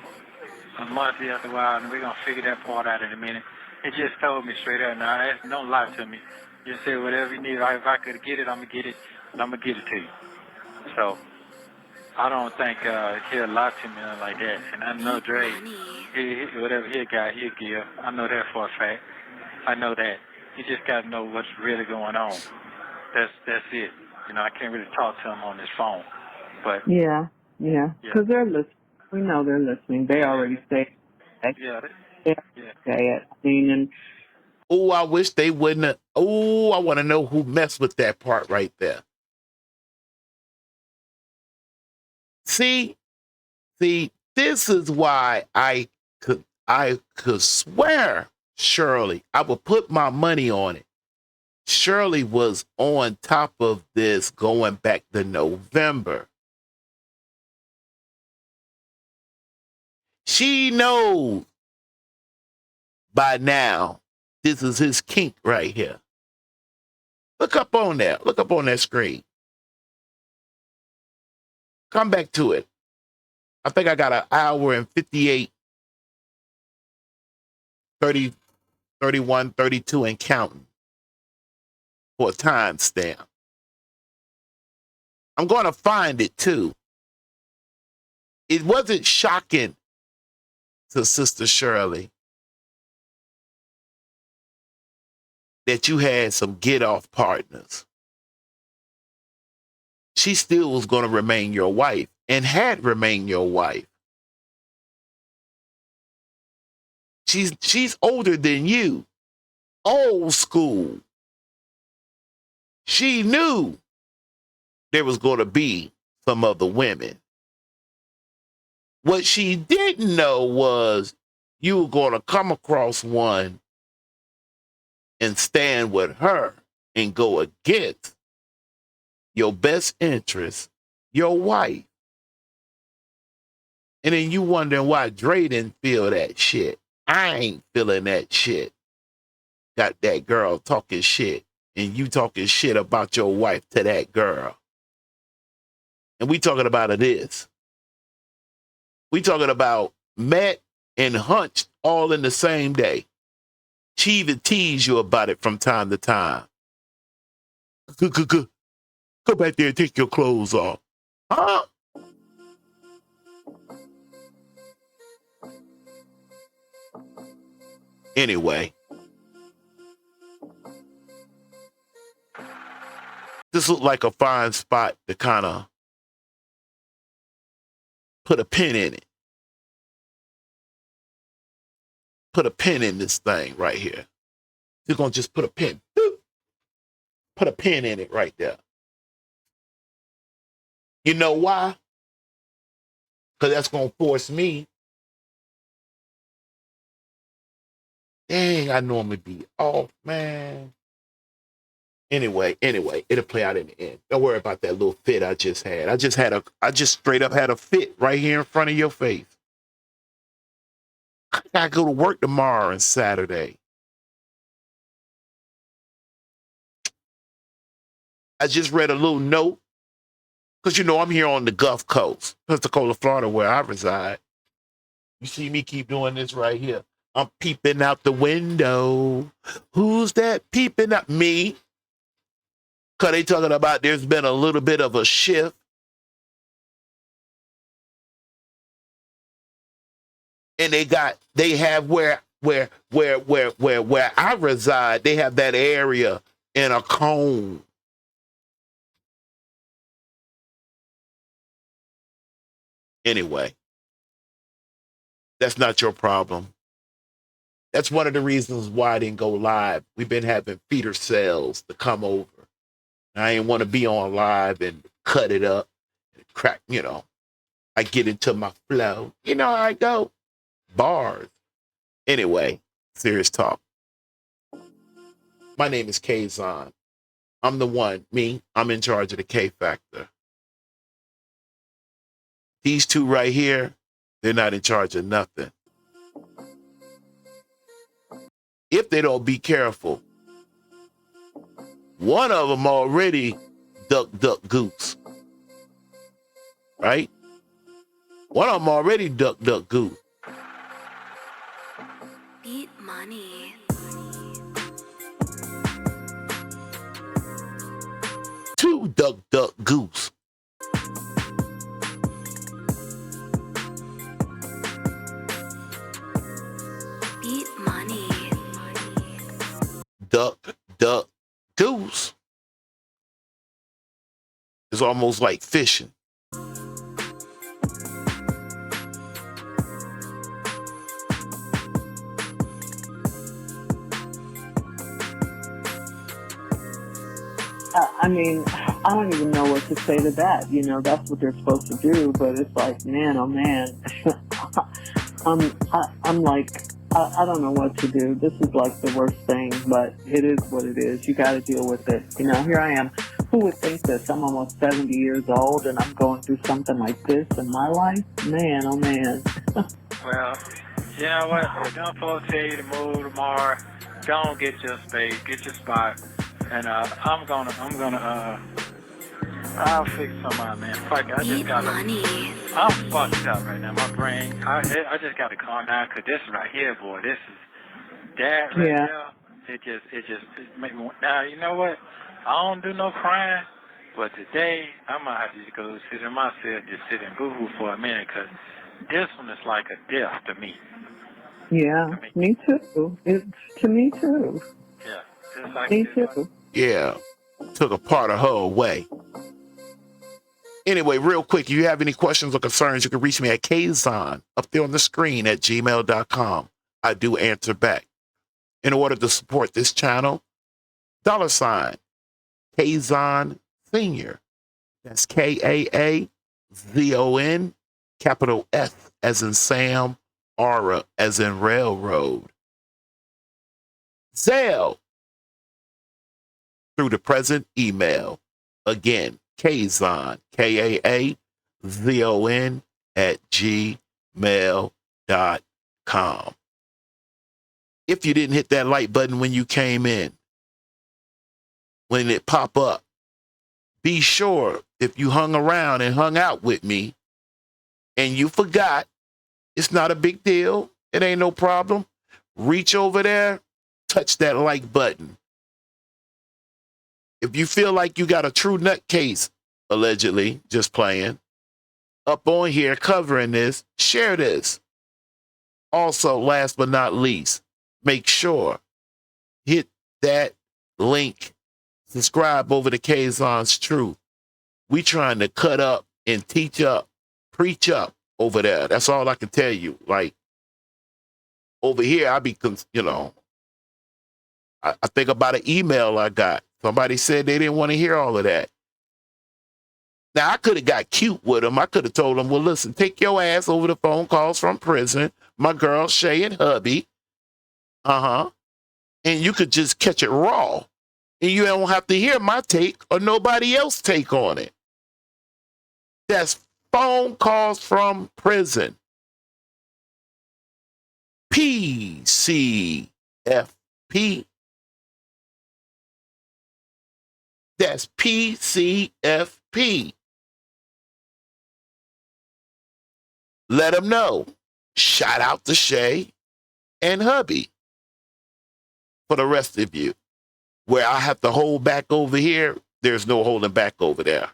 Speaker 4: month after a while, and we're going to figure that part out in a minute. It just told me straight up. Now, don't lie to me. Just say whatever you need. If I could get it, I'm going to get it, and I'm going to get it to you. So, I don't think he'll lie to me like that. And I know Dre, whatever he got, he'll give. I know that for a fact. I know that. You just got to know what's really going on. That's it. I can't really talk to him on this phone. But
Speaker 7: yeah, because they're listening. We know they're listening. They already say it.
Speaker 4: Yeah.
Speaker 7: Say it. I mean,
Speaker 1: Oh, I wish they wouldn't have. Oh, I want to know who messed with that part right there. See, this is why I could swear, Shirley, I would put my money on it. Shirley was on top of this going back to November. She knows by now this is his kink right here. Look up on there. Look up on that screen. Come back to it. I think I got an hour and 58, 30, 31, 32 and counting for a timestamp. I'm going to find it too. It wasn't shocking to Sister Shirley that you had some get-off partners. She still was going to remain your wife and had remained your wife. She's older than you. Old school. She knew there was going to be some other women. What she didn't know was you were going to come across one and stand with her and go against your best interest, your wife. And then you wondering why Dre didn't feel that shit. I ain't feeling that shit. Got that girl talking shit and you talking shit about your wife to that girl. And we talking about this. We talking about met and hunched all in the same day. She even tease you about it from time to time. Go back there and take your clothes off. Huh? Anyway. This looked like a fine spot to kind of put a pin in it. Put a pin in this thing right here. You're going to just put a pin. Put a pin in it right there. You know why? Because that's going to force me. Dang, I normally be off, man. Anyway, it'll play out in the end. Don't worry about that little fit I just had. I just straight up had a fit right here in front of your face. I gotta go to work tomorrow and Saturday. I just read a little note. Because, you know, I'm here on the Gulf Coast, Pensacola, Florida, where I reside. You see me keep doing this right here. I'm peeping out the window. Who's that peeping out? Me. Because they talking about there's been a little bit of a shift. And they have where I reside, they have that area in a cone. Anyway, that's not your problem. That's one of the reasons why I didn't go live. We've been having feeder cells to come over. I ain't want to be on live and cut it up and crack, you know. I get into my flow. You know how I go. Bars. Anyway, serious talk. My name is Kazon. I'm the one. I'm in charge of the K Factor. These two right here, they're not in charge of nothing. If they don't be careful, one of them already duck goose. Right? One of them already duck goose.
Speaker 2: Beat money.
Speaker 1: Two duck goose.
Speaker 2: Beat money.
Speaker 1: Duck goose. It's almost like fishing.
Speaker 7: I mean, I don't even know what to say to that. You know, that's what they're supposed to do, but it's like, man, oh man. I'm like, I don't know what to do. This is like the worst thing, but it is what it is. You got to deal with it. You know, here I am. Who would think this? I'm almost 70 years old and I'm going through something like this in my life? Man, oh man.
Speaker 4: Well, you know what? If them folks tell you to move tomorrow, go and get your space, get your spot, and I'm gonna I'll fix some out, man. Fuck it, I just gotta. I'm fucked up right now. My brain. I just gotta calm down, cause this right here, boy, this is that right here. It just make me. Now you know what? I don't do no crying, but today I might have to just go sit in my cell, just sit and boo-hoo for a minute, cause this one is like a death to me.
Speaker 7: Yeah, me too. It's to me too.
Speaker 4: Yeah, just like
Speaker 7: me too.
Speaker 1: Yeah, took a part of her away. Anyway, real quick, if you have any questions or concerns, you can reach me at Kazon up there on the screen at gmail.com. I do answer back. In order to support this channel, $, Kazon Senior. That's KAAZON, capital S as in Sam, Aura as in railroad. Zelle through the present email. Again, Kazon, KAAZON at gmail.com. If you didn't hit that like button when you came in, when it pop up, be sure if you hung around and hung out with me and you forgot, it's not a big deal. It ain't no problem. Reach over there touch that like button. If you feel like you got a true nutcase, allegedly, just playing, up on here covering this, share this. Also, last but not least, make sure hit that link, subscribe over to Kazon's Truth. We trying to cut up and teach up, preach up over there. That's all I can tell you. Like, over here, I think about an email I got. Somebody said they didn't want to hear all of that. Now, I could have got cute with them. I could have told them, well, listen, take your ass over the phone calls from prison. My girl, Shay, and hubby. And you could just catch it raw. And you don't have to hear my take or nobody else's take on it. That's phone calls from prison. PCFP. That's PCFP. Let them know. Shout out to Shay and hubby. For the rest of you, where I have to hold back over here, there's no holding back over there.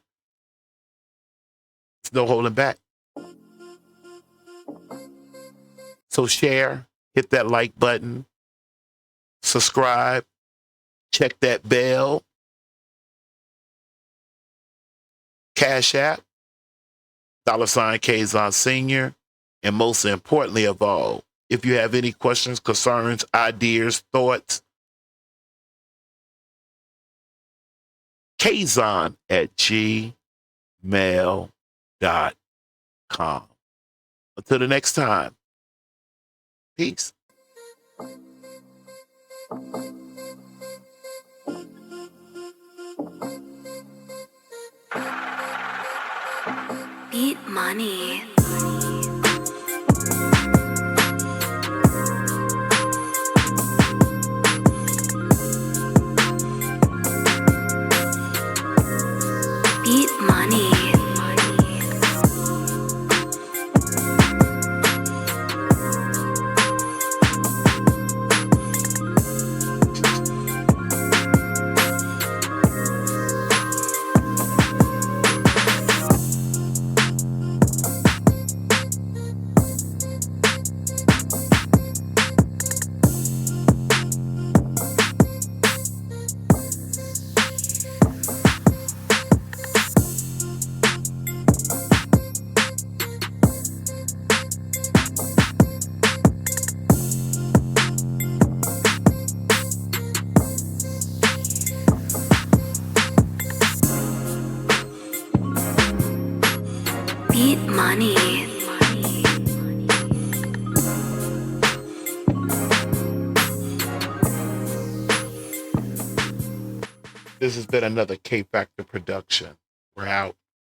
Speaker 1: There's no holding back. So share, hit that like button, subscribe, check that bell, CashApp, $ Kazon Senior, and most importantly of all, if you have any questions, concerns, ideas, thoughts, Kazon@gmail.com. Until the next time, peace.
Speaker 2: Beat money. Beat money. Beat money.
Speaker 1: This has been another K Factor production. We're out.